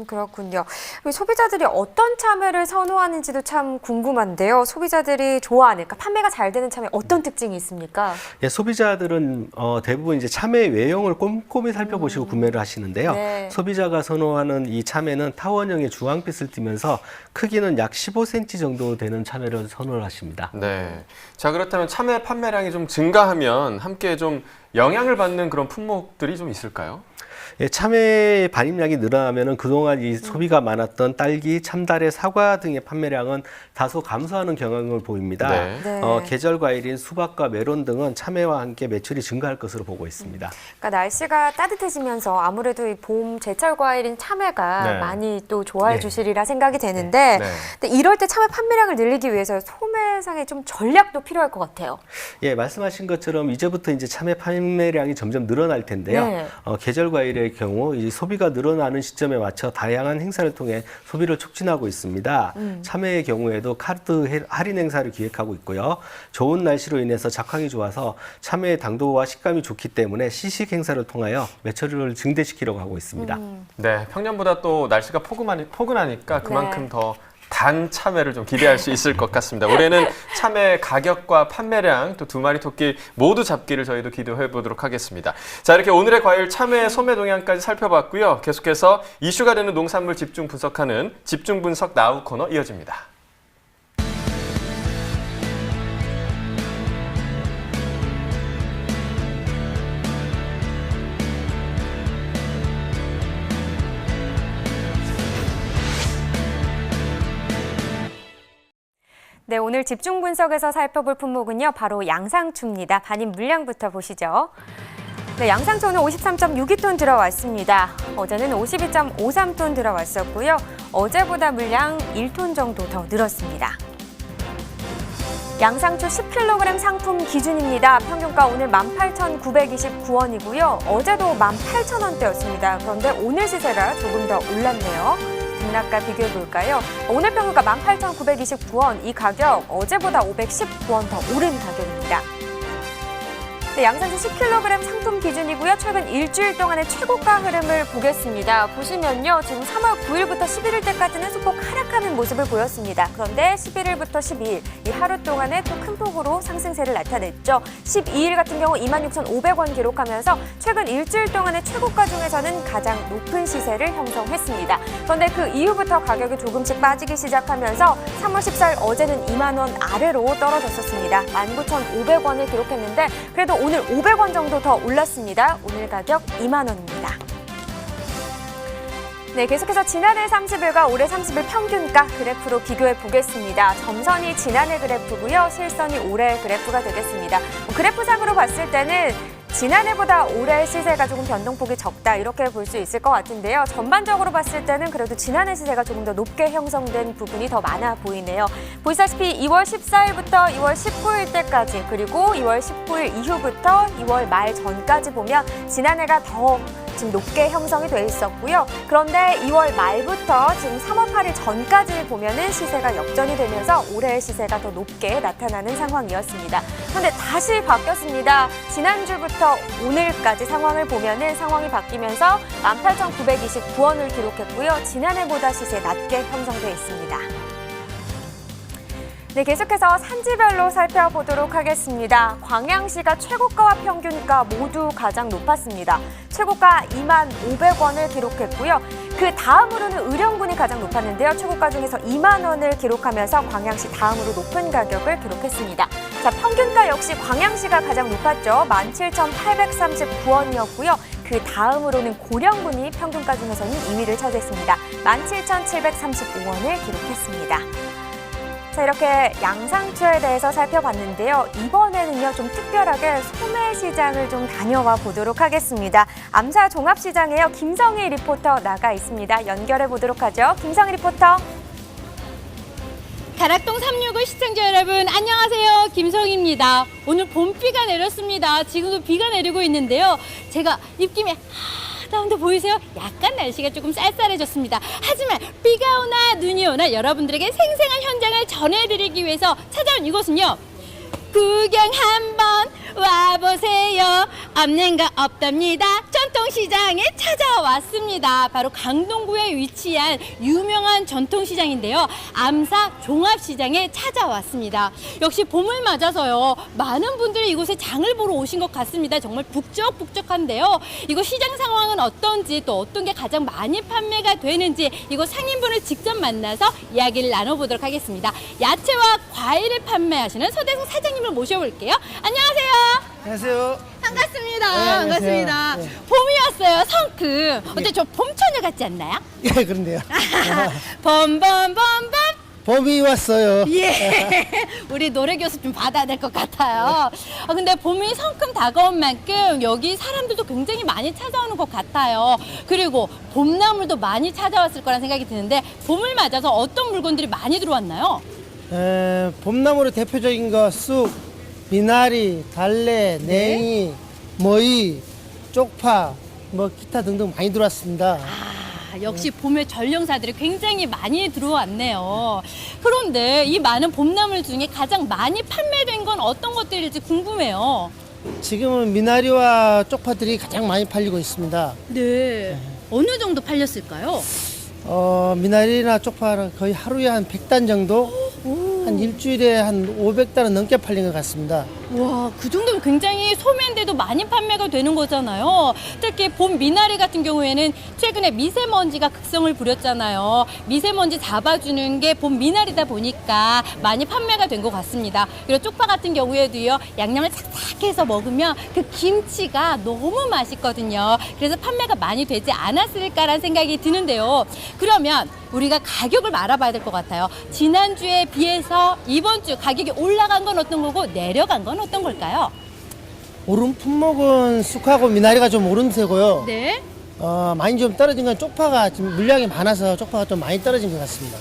그렇군요. 소비자들이 어떤 참외를 선호하는지도 참 궁금한데요. 소비자들이 좋아하는, 그러니까 판매가 잘 되는 참외 어떤 특징이 있습니까? 예, 소비자들은 대부분 이제 참외 외형을 꼼꼼히 살펴보시고 구매를 하시는데요. 네. 소비자가 선호하는 이 참외는 타원형의 주황빛을 띠면서 크기는 약 15cm 정도 되는 참외를 선호를 하십니다. 네. 자, 그렇다면 참외 판매량이 좀 증가하면 함께 좀 영향을 받는 그런 품목들이 좀 있을까요? 예, 참외 반입량이 늘어나면은 그동안 이 소비가 많았던 딸기, 참다래, 사과 등의 판매량은 다소 감소하는 경향을 보입니다. 네. 네. 계절 과일인 수박과 메론 등은 참외와 함께 매출이 증가할 것으로 보고 있습니다. 그러니까 날씨가 따뜻해지면서 아무래도 이 봄 제철 과일인 참외가 네. 많이 또 좋아해 네. 주시리라 생각이 되는데 네. 근데 이럴 때 참외 판매량을 늘리기 위해서 소매상의 좀 전략도 필요할 것 같아요. 예, 말씀하신 것처럼 이제부터 이제 참외 판매량이 점점 늘어날 텐데요. 네. 계절 과일의 경우 이 소비가 늘어나는 시점에 맞춰 다양한 행사를 통해 소비를 촉진하고 있습니다. 참외의 경우에도 카드 할인 행사를 기획하고 있고요. 좋은 날씨로 인해서 작황이 좋아서 참외의 당도와 식감이 좋기 때문에 시식 행사를 통하여 매출을 증대시키려고 하고 있습니다. 네, 평년보다 또 날씨가 포근하니까 그만큼 네. 더 단 참외를 좀 기대할 수 있을 것 같습니다. 올해는 참외 가격과 판매량 또 두 마리 토끼 모두 잡기를 저희도 기대해 보도록 하겠습니다. 자, 이렇게 오늘의 과일 참외 소매 동향까지 살펴봤고요. 계속해서 이슈가 되는 농산물 집중 분석하는 집중 분석 나우 코너 이어집니다. 네, 오늘 집중 분석에서 살펴볼 품목은요, 바로 양상추입니다. 반입 물량부터 보시죠. 네, 양상추 오늘 53.62톤 들어왔습니다. 어제는 52.53톤 들어왔었고요. 어제보다 물량 1톤 정도 더 늘었습니다. 양상추 10kg 상품 기준입니다. 평균가 오늘 18,929원이고요. 어제도 18,000원대였습니다. 그런데 오늘 시세가 조금 더 올랐네요. 등락과 비교해 볼까요? 오늘 평균가 18,929원, 이 가격 어제보다 519원 더 오른 가격입니다. 네, 양상추 10kg 상품 기준이고요. 최근 일주일 동안의 최고가 흐름을 보겠습니다. 보시면요, 지금 3월 9일부터 11일 때까지는 소폭 하락하는 모습을 보였습니다. 그런데 11일부터 12일, 이 하루 동안에 또 큰 폭으로 상승세를 나타냈죠. 12일 같은 경우 26,500원 기록하면서 최근 일주일 동안의 최고가 중에서는 가장 높은 시세를 형성했습니다. 그런데 그 이후부터 가격이 조금씩 빠지기 시작하면서 3월 14일 어제는 2만 원 아래로 떨어졌었습니다. 19,500원을 기록했는데 그래도 오늘 500원 정도 더 올랐습니다. 오늘 가격 2만 원입니다. 네, 계속해서 지난해 30일과 올해 30일 평균가 그래프로 비교해 보겠습니다. 점선이 지난해 그래프고요. 실선이 올해 그래프가 되겠습니다. 그래프상으로 봤을 때는 지난해보다 올해 시세가 조금 변동폭이 적다 이렇게 볼 수 있을 것 같은데요. 전반적으로 봤을 때는 그래도 지난해 시세가 조금 더 높게 형성된 부분이 더 많아 보이네요. 보시다시피 2월 14일부터 2월 19일 때까지 그리고 2월 19일 이후부터 2월 말 전까지 보면 지난해가 더 지금 높게 형성이 돼 있었고요. 그런데 2월 말부터 지금 3월 8일 전까지 보면은 시세가 역전이 되면서 올해의 시세가 더 높게 나타나는 상황이었습니다. 그런데 다시 바뀌었습니다. 지난주부터 오늘까지 상황을 보면은 상황이 바뀌면서 18,929원을 기록했고요. 지난해보다 시세 낮게 형성돼 있습니다. 네, 계속해서 산지별로 살펴보도록 하겠습니다. 광양시가 최고가와 평균가 모두 가장 높았습니다. 최고가 25,500원을 기록했고요. 그 다음으로는 의령군이 가장 높았는데요. 최고가 중에서 2만 원을 기록하면서 광양시 다음으로 높은 가격을 기록했습니다. 자, 평균가 역시 광양시가 가장 높았죠. 17,839원이었고요. 그 다음으로는 고령군이 평균가 중에서는 2위를 차지했습니다. 17,735원을 기록했습니다. 자, 이렇게 양상추에 대해서 살펴봤는데요. 이번에는요, 좀 특별하게 소매시장을 좀 다녀와 보도록 하겠습니다. 암사 종합시장에요, 김성희 리포터 나가 있습니다. 연결해 보도록 하죠. 김성희 리포터. 가락동 365 시청자 여러분, 안녕하세요. 김성희입니다. 오늘 봄비가 내렸습니다. 지금도 비가 내리고 있는데요. 제가 입김에 하다운데 보이세요? 약간 날씨가 조금 쌀쌀해졌습니다. 하지만 비가 오나 눈이 오나 여러분들에게 생생한 현장을 전해드리기 위해서 찾아온 이곳은요. 구경 한번 와보세요. 없는 거 없답니다. 전통시장에 찾아왔습니다. 바로 강동구에 위치한 유명한 전통시장인데요. 암사 종합시장에 찾아왔습니다. 역시 봄을 맞아서요. 많은 분들이 이곳에 장을 보러 오신 것 같습니다. 정말 북적북적한데요. 이곳 시장 상황은 어떤지 또 어떤 게 가장 많이 판매가 되는지 이곳 상인분을 직접 만나서 이야기를 나눠보도록 하겠습니다. 야채와 과일을 판매하시는 서대성 사장님을 모셔볼게요. 안녕하세요. 안녕하세요. 반갑습니다. 네, 안녕하세요. 반갑습니다. 네. 봄이 왔어요. 성큼. 어때 저 봄처녀 같지 않나요? 예, 그런데요. 봄봄봄봄. 봄이 왔어요. 예. 우리 노래 교수 좀 받아야 될 것 같아요. 근데 봄이 성큼 다가온 만큼 여기 사람들도 굉장히 많이 찾아오는 것 같아요. 그리고 봄나물도 많이 찾아왔을 거란 생각이 드는데 봄을 맞아서 어떤 물건들이 많이 들어왔나요? 봄나무로 대표적인 거 쑥, 미나리, 달래, 냉이, 머위, 쪽파, 뭐 기타 등등 많이 들어왔습니다. 역시 봄의 전령사들이 굉장히 많이 들어왔네요. 그런데 이 많은 봄나물 중에 가장 많이 판매된 건 어떤 것들일지 궁금해요. 지금은 미나리와 쪽파들이 가장 많이 팔리고 있습니다. 네. 어느 정도 팔렸을까요? 미나리나 쪽파는 거의 하루에 한 100단 정도, 한 일주일에 한 500단은 넘게 팔린 것 같습니다. 와, 그 정도면 굉장히 소매인데도 많이 판매가 되는 거잖아요. 특히 봄 미나리 같은 경우에는 최근에 미세먼지가 극성을 부렸잖아요. 미세먼지 잡아주는 게 봄 미나리다 보니까 많이 판매가 된 것 같습니다. 그리고 쪽파 같은 경우에도요, 양념을 싹싹해서 먹으면 그 김치가 너무 맛있거든요. 그래서 판매가 많이 되지 않았을까라는 생각이 드는데요. 그러면 우리가 가격을 알아봐야 될 것 같아요. 지난주에 비해서 이번 주 가격이 올라간 건 어떤 거고 내려간 건 어떤 걸까요? 오른 품목은 쑥하고 미나리가 좀 오른세고요. 네. 많이 좀 떨어진 건 쪽파가 지금 물량이 많아서 쪽파가 좀 많이 떨어진 것 같습니다.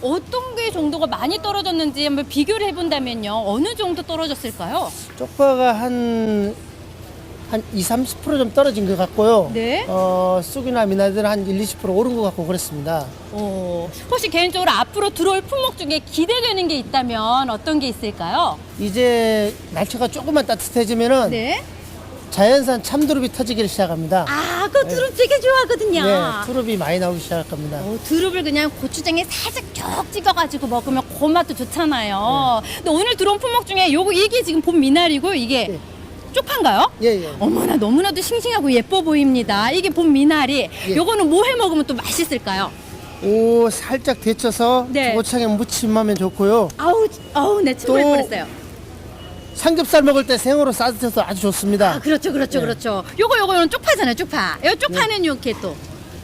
어떤 게 정도가 많이 떨어졌는지 한번 비교를 해본다면요. 어느 정도 떨어졌을까요? 쪽파가 한 20, 30% 좀 떨어진 것 같고요. 네. 쑥이나 미나리들은 한 1, 20% 오른 것 같고 그렇습니다. 혹시 개인적으로 앞으로 들어올 품목 중에 기대되는 게 있다면 어떤 게 있을까요? 이제 날씨가 조금만 따뜻해지면은 네. 자연산 참두릅이 터지기 시작합니다. 그 두릅 되게 좋아하거든요. 네, 두릅이 많이 나오기 시작할 겁니다. 두릅을 그냥 고추장에 살짝 쭉 찍어가지고 먹으면 그 맛도 좋잖아요. 근데 오늘 들어온 품목 중에 이게 지금 봄 미나리고 이게 네. 쪽파인가요? 예. 어머나 너무나도 싱싱하고 예뻐 보입니다. 이게 봄 미나리. 예. 요거는 뭐 해 먹으면 또 맛있을까요? 살짝 데쳐서 네. 고추장에 무침하면 좋고요. 아우, 내 침을 또- 뻔했어요. 삼겹살 먹을 때 생으로 싸드셔서 아주 좋습니다. 그렇죠. 요거는 쪽파잖아요, 쪽파. 요 쪽파는 이렇게 또.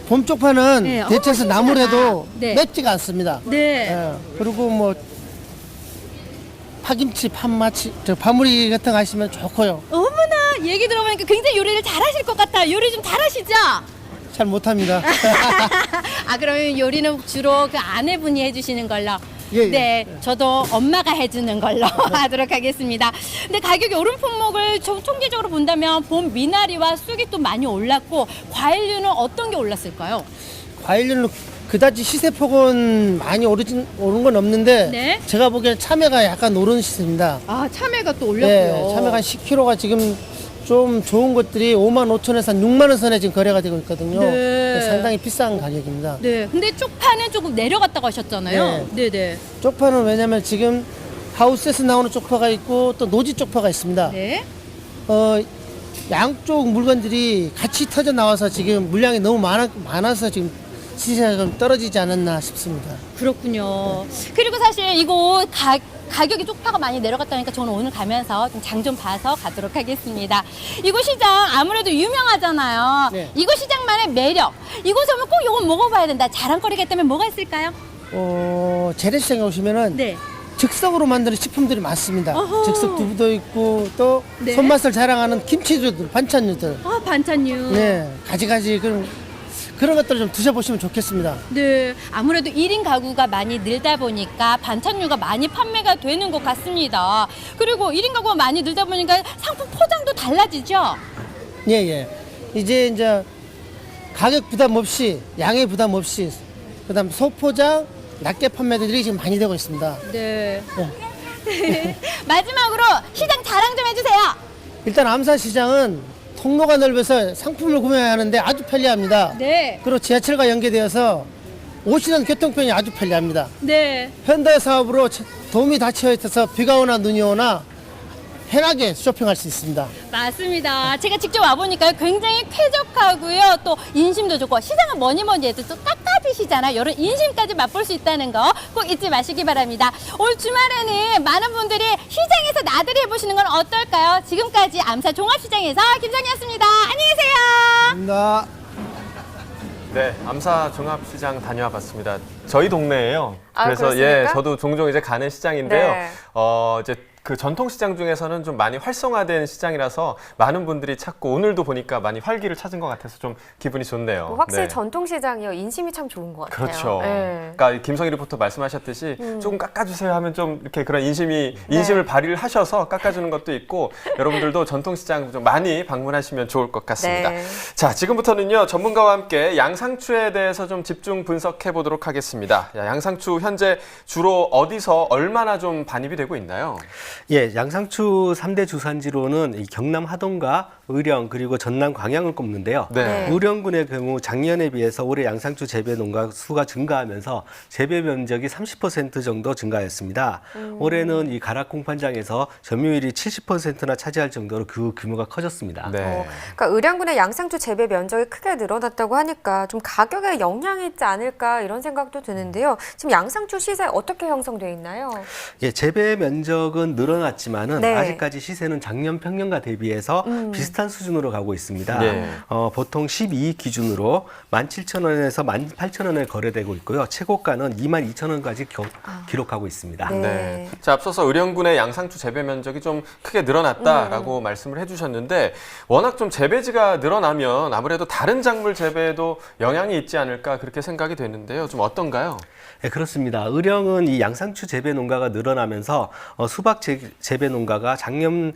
봄 쪽파는 네, 데쳐서 신기하다. 나물해도 네. 맵지가 않습니다. 네. 예, 그리고 뭐 파김치, 파무리 같은 거 하시면 좋고요. 어머나, 얘기 들어보니까 굉장히 요리를 잘하실 것 같아요. 요리 좀 잘하시죠? 잘 못합니다. 그러면 요리는 주로 그 아내분이 해주시는 걸로. 예. 네, 저도 엄마가 해주는 걸로 하도록 하겠습니다. 근데 가격이 오른 품목을 총계적으로 본다면 봄 미나리와 쑥이 또 많이 올랐고 과일류는 어떤 게 올랐을까요? 과일류는 그다지 시세폭은 많이 오른 건 없는데 네. 제가 보기엔 참외가 약간 오른 시세입니다. 참외가 또 올랐고요. 네, 참외가 한 10kg가 지금 좀 좋은 것들이 55,000원에서 한 6만 원 선에 지금 거래가 되고 있거든요. 네. 상당히 비싼 가격입니다. 네, 근데 쪽파는 조금 내려갔다고 하셨잖아요. 네. 쪽파는 왜냐면 지금 하우스에서 나오는 쪽파가 있고 또 노지 쪽파가 있습니다. 네. 양쪽 물건들이 같이 터져 나와서 지금 물량이 너무 많아서 지금 시세가 좀 떨어지지 않았나 싶습니다. 그렇군요. 그리고 사실 이곳 가격이 쪽파가 많이 내려갔다니까 저는 오늘 가면서 좀 장 좀 봐서 가도록 하겠습니다. 이곳 시장 아무래도 유명하잖아요. 네. 이곳 시장만의 매력. 이곳에 오면 꼭 이건 먹어봐야 된다. 자랑거리가 있다면 뭐가 있을까요? 재래시장에 오시면은 네. 즉석으로 만드는 식품들이 많습니다. 어허. 즉석 두부도 있고 또 네. 손맛을 자랑하는 김치류들, 반찬류들, 반찬류. 네, 가지가지 그런 것들을 좀 드셔보시면 좋겠습니다. 네, 아무래도 1인 가구가 많이 늘다 보니까 반찬류가 많이 판매가 되는 것 같습니다. 그리고 1인 가구가 많이 늘다 보니까 상품 포장도 달라지죠? 예. 이제 가격 부담 없이, 양의 부담 없이, 그다음 소포장, 낮게 판매들이 지금 많이 되고 있습니다. 네. 마지막으로 시장 자랑 좀 해주세요. 일단 암사시장은 통로가 넓어서 상품을 구매해야 하는데 아주 편리합니다. 네. 그리고 지하철과 연계되어서 오시는 교통편이 아주 편리합니다. 네. 현대 사업으로 도움이 닫혀 있어서 비가 오나 눈이 오나 편하게 쇼핑할 수 있습니다. 맞습니다. 제가 직접 와보니까 굉장히 쾌적하고요. 또 인심도 좋고 시장은 뭐니 해도 또 깝깝이시잖아요. 이런 인심까지 맛볼 수 있다는 거 꼭 잊지 마시기 바랍니다. 올 주말에는 많은 분들이 시장에서 나들이 해보시는 건 어떨까요? 지금까지 암사 종합시장에서 김정희였습니다. 안녕히 계세요. 감사합니다. 네, 암사 종합시장 다녀와 봤습니다. 저희 동네예요. 아, 그래서 그렇습니까? 저도 종종 이제 가는 시장인데요. 네. 이제 그 전통시장 중에서는 좀 많이 활성화된 시장이라서 많은 분들이 찾고 오늘도 보니까 많이 활기를 찾은 것 같아서 좀 기분이 좋네요. 확실히 네. 전통시장이요. 인심이 참 좋은 것 같아요. 그렇죠. 네. 그러니까 김성희 리포터 말씀하셨듯이 조금 깎아주세요 하면 좀 이렇게 그런 인심을 발휘를 하셔서 깎아주는 것도 있고 여러분들도 전통시장 좀 많이 방문하시면 좋을 것 같습니다. 네. 자, 지금부터는요 전문가와 함께 양상추에 대해서 좀 집중 분석해 보도록 하겠습니다. 양상추 현재 주로 어디서 얼마나 좀 반입이 되고 있나요? 예, 양상추 3대 주산지로는 이 경남 하동과 의령 그리고 전남 광양을 꼽는데요. 네. 의령군의 경우 작년에 비해서 올해 양상추 재배 농가 수가 증가하면서 재배 면적이 30% 정도 증가했습니다. 올해는 이 가락공판장에서 점유율이 70%나 차지할 정도로 그 규모가 커졌습니다. 네. 그러니까 의령군의 양상추 재배 면적이 크게 늘어났다고 하니까 좀 가격에 영향이 있지 않을까 이런 생각도 드는데요. 지금 양상추 시세 어떻게 형성되어 있나요? 예, 재배 면적은 늘어났지만은 네. 아직까지 시세는 작년 평년과 대비해서 비슷한 수준으로 가고 있습니다. 네. 보통 12일 기준으로 17,000원에서 18,000원에 거래되고 있고요. 최고가는 22,000원까지 기록하고 있습니다. 네. 네. 자, 앞서서 의령군의 양상추 재배 면적이 좀 크게 늘어났다라고 말씀을 해주셨는데 워낙 좀 재배지가 늘어나면 아무래도 다른 작물 재배에도 영향이 있지 않을까 그렇게 생각이 되는데요. 좀 어떤가요? 네, 그렇습니다. 의령은 이 양상추 재배 농가가 늘어나면서 수박 재배 농가가 작년에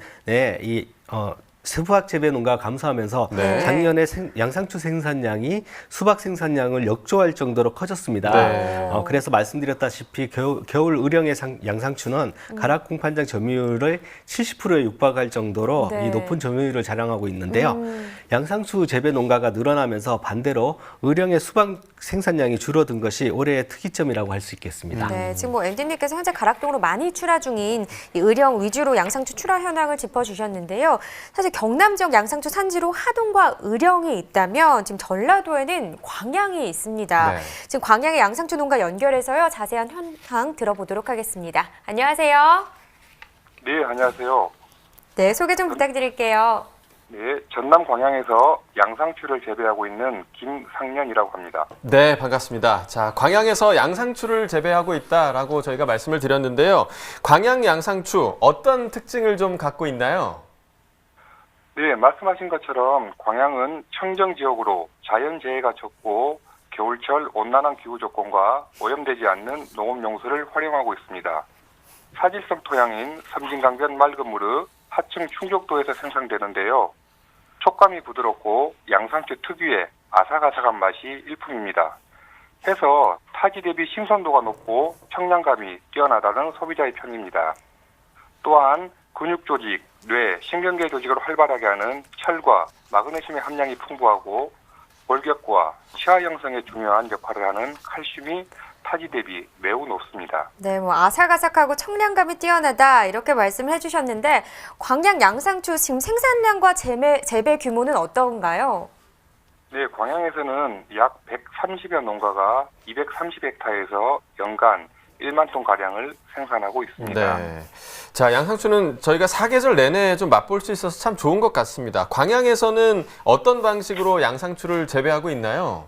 수박 재배 농가가 감소하면서 네. 작년에 양상추 생산량이 수박 생산량을 역조할 정도로 커졌습니다. 네. 그래서 말씀드렸다시피 겨울 의령의 양상추는 가락공판장 점유율의 70%에 육박할 정도로 네. 이 높은 점유율을 자랑하고 있는데요. 양상추 재배 농가가 늘어나면서 반대로 의령의 수박 생산량이 줄어든 것이 올해의 특이점이라고 할 수 있겠습니다. 네, 지금 뭐 MD님께서 현재 가락동으로 많이 출하 중인 이 의령 위주로 양상추 출하 현황을 짚어주셨는데요. 사실 경남 지역 양상추 산지로 하동과 의령이 있다면 지금 전라도에는 광양이 있습니다. 네. 지금 광양의 양상추 농가 연결해서요. 자세한 현황 들어보도록 하겠습니다. 안녕하세요. 네, 안녕하세요. 네, 소개 좀 부탁드릴게요. 네, 전남 광양에서 양상추를 재배하고 있는 김상년이라고 합니다. 네, 반갑습니다. 자, 광양에서 양상추를 재배하고 있다라고 저희가 말씀을 드렸는데요. 광양 양상추 어떤 특징을 좀 갖고 있나요? 네, 말씀하신 것처럼 광양은 청정 지역으로 자연재해가 적고 겨울철 온난한 기후 조건과 오염되지 않는 농업용수를 활용하고 있습니다. 사질성 토양인 섬진강변 맑은 물의 하층 충족도에서 생산되는데요. 촉감이 부드럽고 양상추 특유의 아삭아삭한 맛이 일품입니다. 해서 타지 대비 신선도가 높고 청량감이 뛰어나다는 소비자의 평입니다. 또한 근육 조직, 뇌, 신경계 조직을 활발하게 하는 철과 마그네슘의 함량이 풍부하고 골격과 치아 형성에 중요한 역할을 하는 칼슘이 타지 대비 매우 높습니다. 네, 뭐 아삭아삭하고 청량감이 뛰어나다 이렇게 말씀을 해주셨는데 광양 양상추 지금 생산량과 재배 규모는 어떤가요? 네, 광양에서는 약 130여 농가가 230헥타에서 연간 1만 톤 가량을 생산하고 있습니다. 네. 자, 양상추는 저희가 사계절 내내 좀 맛볼 수 있어서 참 좋은 것 같습니다. 광양에서는 어떤 방식으로 양상추를 재배하고 있나요?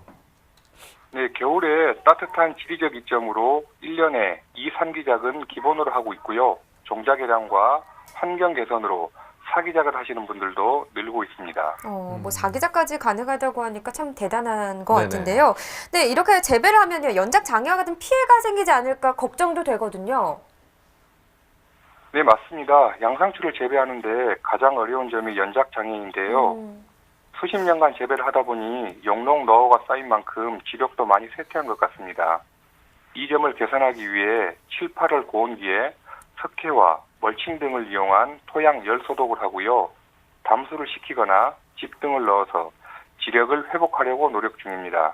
네, 겨울에 따뜻한 지리적 이점으로 1년에 2산기작은 기본으로 하고 있고요. 종자 개량과 환경 개선으로 4기작을 하시는 분들도 늘고 있습니다. 뭐 4기작까지 가능하다고 하니까 참 대단한 것 네네. 같은데요. 네, 이렇게 재배를 하면요. 연작 장애와 같은 피해가 생기지 않을까 걱정도 되거든요. 네, 맞습니다. 양상추를 재배하는데 가장 어려운 점이 연작 장애인데요. 수십 년간 재배를 하다 보니 용농 노하우가 쌓인 만큼 지력도 많이 쇠퇴한 것 같습니다. 이 점을 개선하기 위해 7, 8월 고온기에 석회와 멀칭 등을 이용한 토양 열 소독을 하고요. 담수를 시키거나 집 등을 넣어서 지력을 회복하려고 노력 중입니다.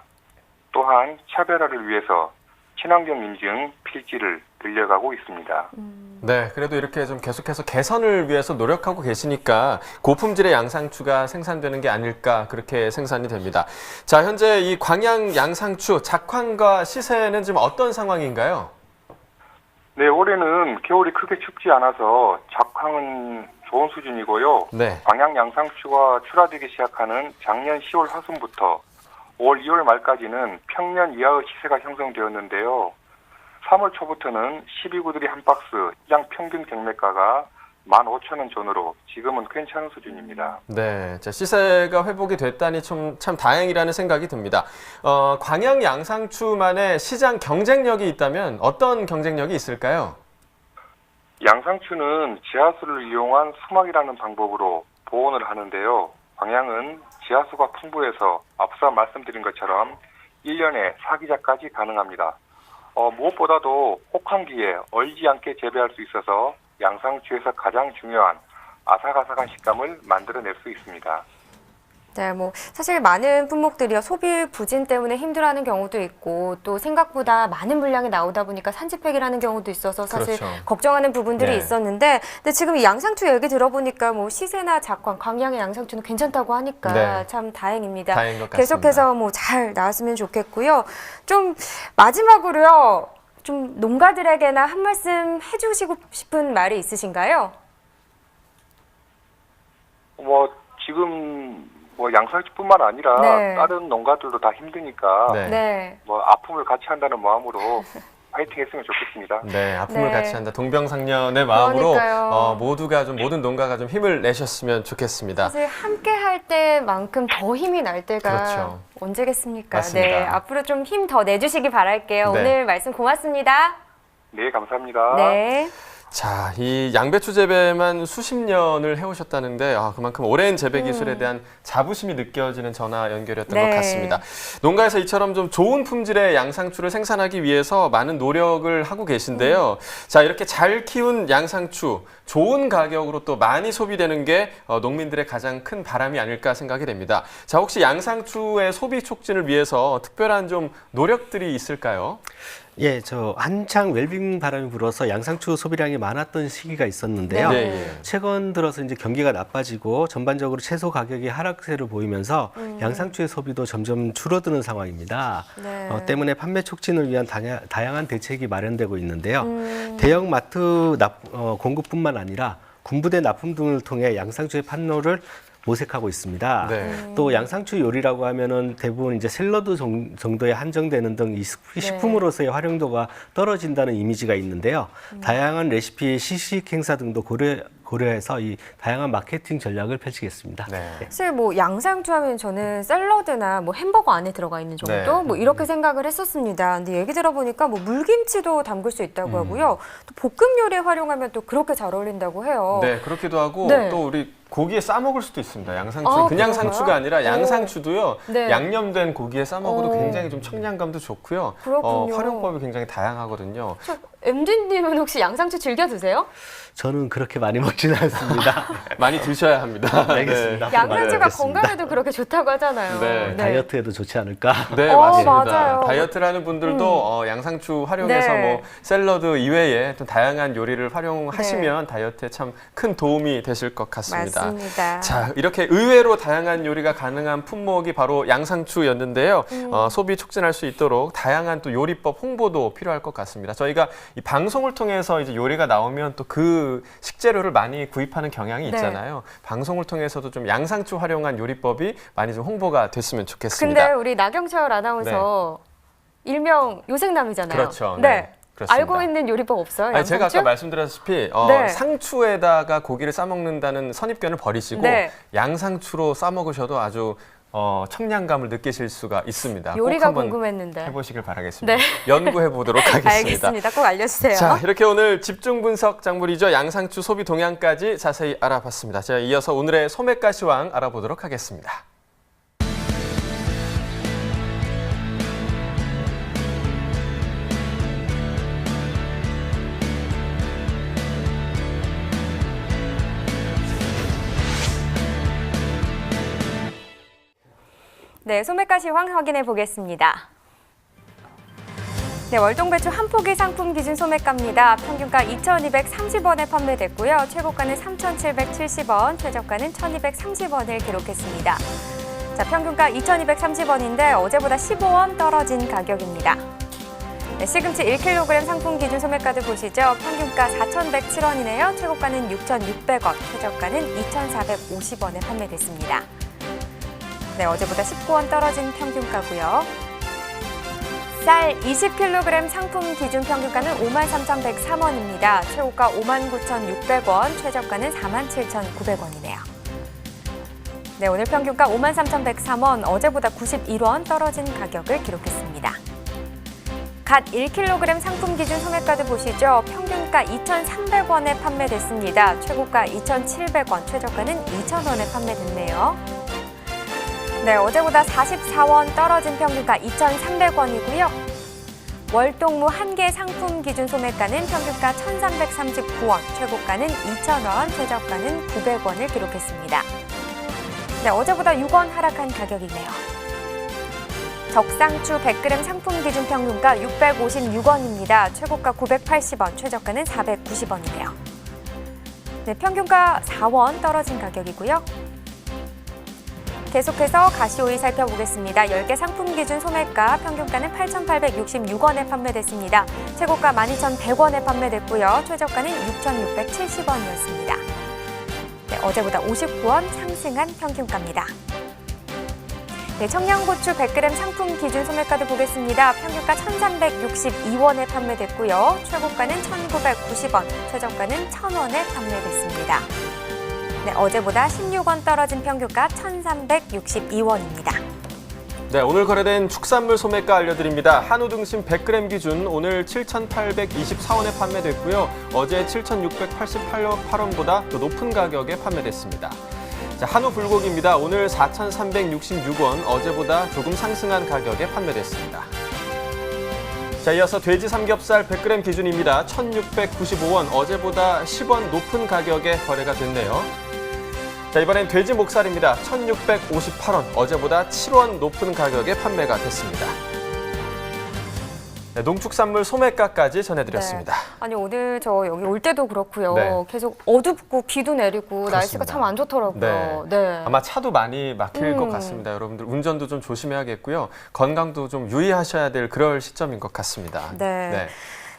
또한 차별화를 위해서 친환경 인증 필지를 늘려가고 있습니다. 네, 그래도 이렇게 좀 계속해서 개선을 위해서 노력하고 계시니까 고품질의 양상추가 생산되는 게 아닐까 그렇게 생산이 됩니다. 자, 현재 이 광양 양상추 작황과 시세는 지금 어떤 상황인가요? 네, 올해는 겨울이 크게 춥지 않아서 작황은 좋은 수준이고요. 네. 광양 양상추가 출하되기 시작하는 작년 10월 하순부터 5월 2월 말까지는 평년 이하의 시세가 형성되었는데요. 3월 초부터는 12구들이 한 박스, 시장 평균 경매가가 15,000원 전후로 지금은 괜찮은 수준입니다. 네, 자, 시세가 회복이 됐다니 참 다행이라는 생각이 듭니다. 광양 양상추만의 시장 경쟁력이 있다면 어떤 경쟁력이 있을까요? 양상추는 지하수를 이용한 수막이라는 방법으로 보온을 하는데요. 광양은 지하수가 풍부해서 앞서 말씀드린 것처럼 1년에 4기작까지 가능합니다. 무엇보다도 혹한기에 얼지 않게 재배할 수 있어서 양상추에서 가장 중요한 아삭아삭한 식감을 만들어낼 수 있습니다. 네, 뭐 사실 많은 품목들이요 소비 부진 때문에 힘들어하는 경우도 있고 또 생각보다 많은 물량이 나오다 보니까 산지폐기라는 경우도 있어서 사실 그렇죠. 걱정하는 부분들이 네. 있었는데, 근데 지금 이 양상추 얘기 들어보니까 뭐 시세나 작황, 광양의 양상추는 괜찮다고 하니까 네. 참 다행입니다. 다행인 것 같습니다. 계속해서 뭐 잘 나왔으면 좋겠고요. 좀 마지막으로요, 좀 농가들에게나 한 말씀 해주시고 싶은 말이 있으신가요? 지금 양상추뿐만 아니라 네. 다른 농가들도 다 힘드니까 네. 네. 아픔을 같이 한다는 마음으로 파이팅 했으면 좋겠습니다. 네, 아픔을 네. 같이 한다. 동병상련의 마음으로 그러니까요. 모두가 좀 모든 농가가 좀 힘을 내셨으면 좋겠습니다. 사실 함께 할 때만큼 더 힘이 날 때가 그렇죠. 언제겠습니까? 맞습니다. 네, 앞으로 좀 힘 더 내주시기 바랄게요. 네. 오늘 말씀 고맙습니다. 네, 감사합니다. 네. 자, 이 양배추 재배만 수십 년을 해오셨다는데 그만큼 오랜 재배 기술에 대한 자부심이 느껴지는 전화 연결이었던 네. 것 같습니다. 농가에서 이처럼 좀 좋은 품질의 양상추를 생산하기 위해서 많은 노력을 하고 계신데요. 자, 이렇게 잘 키운 양상추 좋은 가격으로 또 많이 소비되는 게 농민들의 가장 큰 바람이 아닐까 생각이 됩니다. 자, 혹시 양상추의 소비 촉진을 위해서 특별한 좀 노력들이 있을까요? 예, 저 한창 웰빙 바람이 불어서 양상추 소비량이 많았던 시기가 있었는데요. 네, 예. 최근 들어서 이제 경기가 나빠지고 전반적으로 채소 가격이 하락세를 보이면서 양상추의 소비도 점점 줄어드는 상황입니다. 네. 때문에 판매 촉진을 위한 다양한 대책이 마련되고 있는데요. 대형 마트 공급뿐만 아니라 군부대 납품 등을 통해 양상추의 판로를 모색하고 있습니다. 네. 또 양상추 요리라고 하면은 대부분 이제 샐러드 정도에 한정되는 등 이 식품으로서의 활용도가 떨어진다는 이미지가 있는데요. 다양한 레시피의 시식 행사 등도 고려해서 이 다양한 마케팅 전략을 펼치겠습니다. 네. 사실 뭐 양상추 하면 저는 샐러드나 뭐 햄버거 안에 들어가 있는 정도 네. 뭐 이렇게 생각을 했었습니다. 근데 얘기 들어보니까 뭐 물김치도 담글 수 있다고 하고요. 또 볶음 요리에 활용하면 또 그렇게 잘 어울린다고 해요. 네, 그렇기도 하고 네. 또 우리 고기에 싸 먹을 수도 있습니다. 양상추 아, 그냥 그런가요? 상추가 아니라 양상추도요. 네. 양념된 고기에 싸 먹어도 어. 굉장히 좀 청량감도 좋고요. 그렇군요. 활용법이 굉장히 다양하거든요. MD님은 혹시 양상추 즐겨 드세요? 저는 그렇게 많이 먹지는 않습니다. 많이 드셔야 합니다. 알겠습니다. 네. 양상추가 알겠습니다. 건강에도 그렇게 좋다고 하잖아요. 네. 다이어트에도 좋지 않을까? 네, 맞아요. 맞습니다. 다이어트를 하는 분들도 양상추 활용해서 네. 뭐 샐러드 이외에 또 다양한 요리를 활용하시면 다이어트에 참 큰 도움이 되실 것 같습니다. 맞습니다. 자, 이렇게 의외로 다양한 요리가 가능한 품목이 바로 양상추였는데요. 소비 촉진할 수 있도록 다양한 또 요리법 홍보도 필요할 것 같습니다. 저희가 이 방송을 통해서 이제 요리가 나오면 또 그 식재료를 많이 구입하는 경향이 있잖아요. 방송을 통해서도 좀 양상추 활용한 요리법이 많이 좀 홍보가 됐으면 좋겠습니다. 근데 우리 나경철 아나운서 일명 요생남이잖아요. 그렇죠. 네. 그렇습니다. 알고 있는 요리법 없어요? 아니, 제가 양상추? 아까 말씀드렸다시피 네. 상추에다가 고기를 싸먹는다는 선입견을 버리시고 네. 양상추로 싸먹으셔도 아주 청량감을 느끼실 수가 있습니다. 요리가 꼭 한번 궁금했는데. 해보시길 바라겠습니다. 네. 연구해 보도록 하겠습니다. 알겠습니다. 꼭 알려주세요. 자, 이렇게 오늘 집중 분석 작물이죠. 양상추 소비 동향까지 자세히 알아봤습니다. 자, 이어서 오늘의 소매가시황 알아보도록 하겠습니다. 네, 소매가시황 확인해 보겠습니다. 네, 월동배추 한 포기 상품 기준 소매가입니다. 평균가 2,230원에 판매됐고요. 최고가는 3,770원, 최저가는 1,230원을 기록했습니다. 자, 평균가 2,230원인데 어제보다 15원 떨어진 가격입니다. 네, 시금치 1kg 상품 기준 소매가도 보시죠. 평균가 4,107원이네요. 최고가는 6,600원, 최저가는 2,450원에 판매됐습니다. 네, 어제보다 19원 떨어진 평균가고요. 쌀 20kg 상품 기준 평균가는 53,103원입니다. 최고가 59,600원, 최저가는 47,900원이네요. 네, 오늘 평균가 53,103원, 어제보다 91원 떨어진 가격을 기록했습니다. 갓 1kg 상품 기준 소매가도 보시죠. 평균가 2,300원에 판매됐습니다. 최고가 2,700원, 최저가는 2,000원에 판매됐네요. 네, 어제보다 44원 떨어진 평균가 2,300원이고요. 월동무 한 개 상품 기준 소매가는 평균가 1,339원, 최고가는 2,000원, 최저가는 900원을 기록했습니다. 네, 어제보다 6원 하락한 가격이네요. 적상추 100g 상품 기준 평균가 656원입니다. 최고가 980원, 최저가는 490원이네요. 네, 평균가 4원 떨어진 가격이고요. 계속해서 가시오일 살펴보겠습니다. 10개 상품 기준 소매가 평균가는 8,866원에 판매됐습니다. 최고가 12,100원에 판매됐고요. 최저가는 6,670원이었습니다. 네, 어제보다 59원 상승한 평균가입니다. 네, 청양고추 100g 상품 기준 소매가도 보겠습니다. 평균가 1,362원에 판매됐고요. 최고가는 1,990원, 최저가는 1,000원에 판매됐습니다. 네, 어제보다 16원 떨어진 평균가 1,362원입니다. 네, 오늘 거래된 축산물 소매가 알려드립니다. 한우 등심 100g 기준 오늘 7,824원에 판매됐고요. 어제 7,688원보다 더 높은 가격에 판매됐습니다. 자, 한우 불고기입니다. 오늘 4,366원, 어제보다 조금 상승한 가격에 판매됐습니다. 자, 이어서 돼지 삼겹살 100g 기준입니다. 1,695원, 어제보다 10원 높은 가격에 거래가 됐네요. 자, 이번엔 돼지 목살입니다. 1,658원, 어제보다 7원 높은 가격에 판매가 됐습니다. 네, 농축산물 소매가까지 전해드렸습니다. 네. 아니, 오늘 저 여기 올 때도 그렇고요. 네. 계속 어둡고 비도 내리고 그렇습니다. 날씨가 참 안 좋더라고요. 네. 아마 차도 많이 막힐 것 같습니다. 여러분들 운전도 좀 조심해야겠고요. 건강도 좀 유의하셔야 될 그럴 시점인 것 같습니다. 네.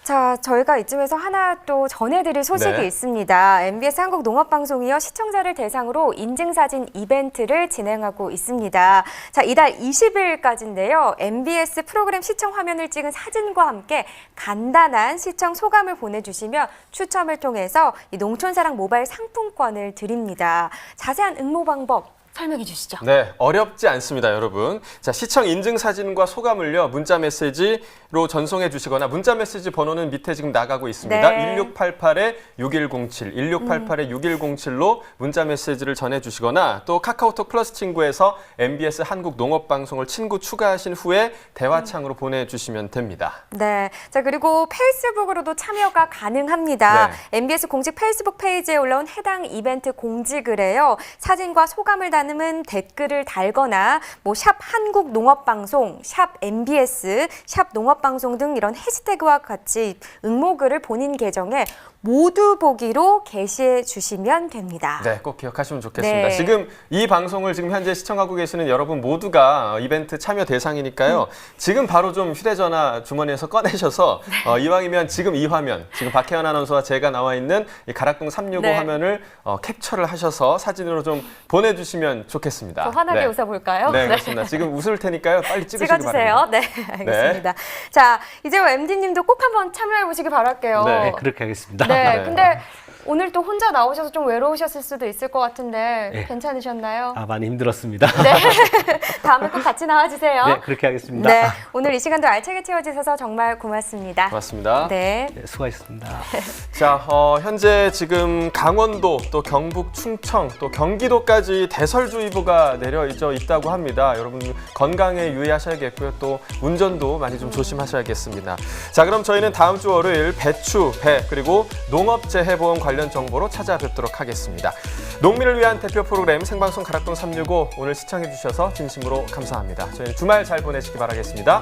자, 저희가 이쯤에서 하나 또 전해드릴 소식이 네. 있습니다. MBS 한국농업방송이요, 시청자를 대상으로 인증사진 이벤트를 진행하고 있습니다. 자, 이달 20일까지인데요. MBS 프로그램 시청 화면을 찍은 사진과 함께 간단한 시청 소감을 보내주시면 추첨을 통해서 이 농촌사랑 모바일 상품권을 드립니다. 자세한 응모 방법 설명해 주시죠. 네, 어렵지 않습니다, 여러분. 자, 시청 인증 사진과 소감을요, 문자 메시지로 전송해 주시거나 문자 메시지 번호는 밑에 지금 나가고 있습니다. 네. 1688-6107, 1688-6107로 문자 메시지를 전해 주시거나 또 카카오톡 플러스 친구에서 MBS 한국 농업방송을 친구 추가하신 후에 대화창으로 보내주시면 됩니다. 네. 자, 그리고 페이스북으로도 참여가 가능합니다. 네. MBS 공식 페이스북 페이지에 올라온 해당 이벤트 공지글에요, 사진과 소감을 담은 댓글을 달거나 샵 한국농업방송, 샵 MBS, 샵 농업방송 등 이런 해시태그와 같이 응모글을 본인 계정에 모두 보기로 게시해 주시면 됩니다. 네, 꼭 기억하시면 좋겠습니다. 네. 지금 이 방송을 지금 현재 시청하고 계시는 여러분 모두가 이벤트 참여 대상이니까요. 지금 바로 좀 휴대전화 주머니에서 꺼내셔서 이왕이면 지금 이 화면, 지금 박혜연 아나운서와 제가 나와 있는 이 가락동 365 네. 화면을 캡처를 하셔서 사진으로 좀 보내주시면 좋겠습니다. 더 환하게 네. 웃어볼까요? 네, 그렇습니다. 지금 웃을 테니까요. 빨리 찍으시기 찍어주세요. 바랍니다. 네, 알겠습니다. 자, 이재호 MD님도 꼭 한번 참여해 보시기 바랄게요. 네, 네, 그렇게 하겠습니다. 네, 네. 근데 오늘 또 혼자 나오셔서 좀 외로우셨을 수도 있을 것 같은데 네. 괜찮으셨나요? 아, 많이 힘들었습니다. 네, 다음에 꼭 같이 나와주세요. 네, 그렇게 하겠습니다. 네, 오늘 이 시간도 알차게 채워주셔서 정말 고맙습니다. 고맙습니다. 네. 네, 수고하셨습니다. 자, 현재 지금 강원도, 또 경북, 충청, 또 경기도까지 대설주의보가 내려져 있다고 합니다. 여러분 건강에 유의하셔야겠고요. 또 운전도 많이 좀 조심하셔야겠습니다. 자, 그럼 저희는 다음 주 월요일 배추, 배, 그리고 농업재해보험 관련 정보로 찾아뵙도록 하겠습니다. 농민을 위한 대표 프로그램 생방송 가락동 365 오늘 시청해 주셔서 진심으로 감사합니다. 저희는 주말 잘 보내시기 바라겠습니다.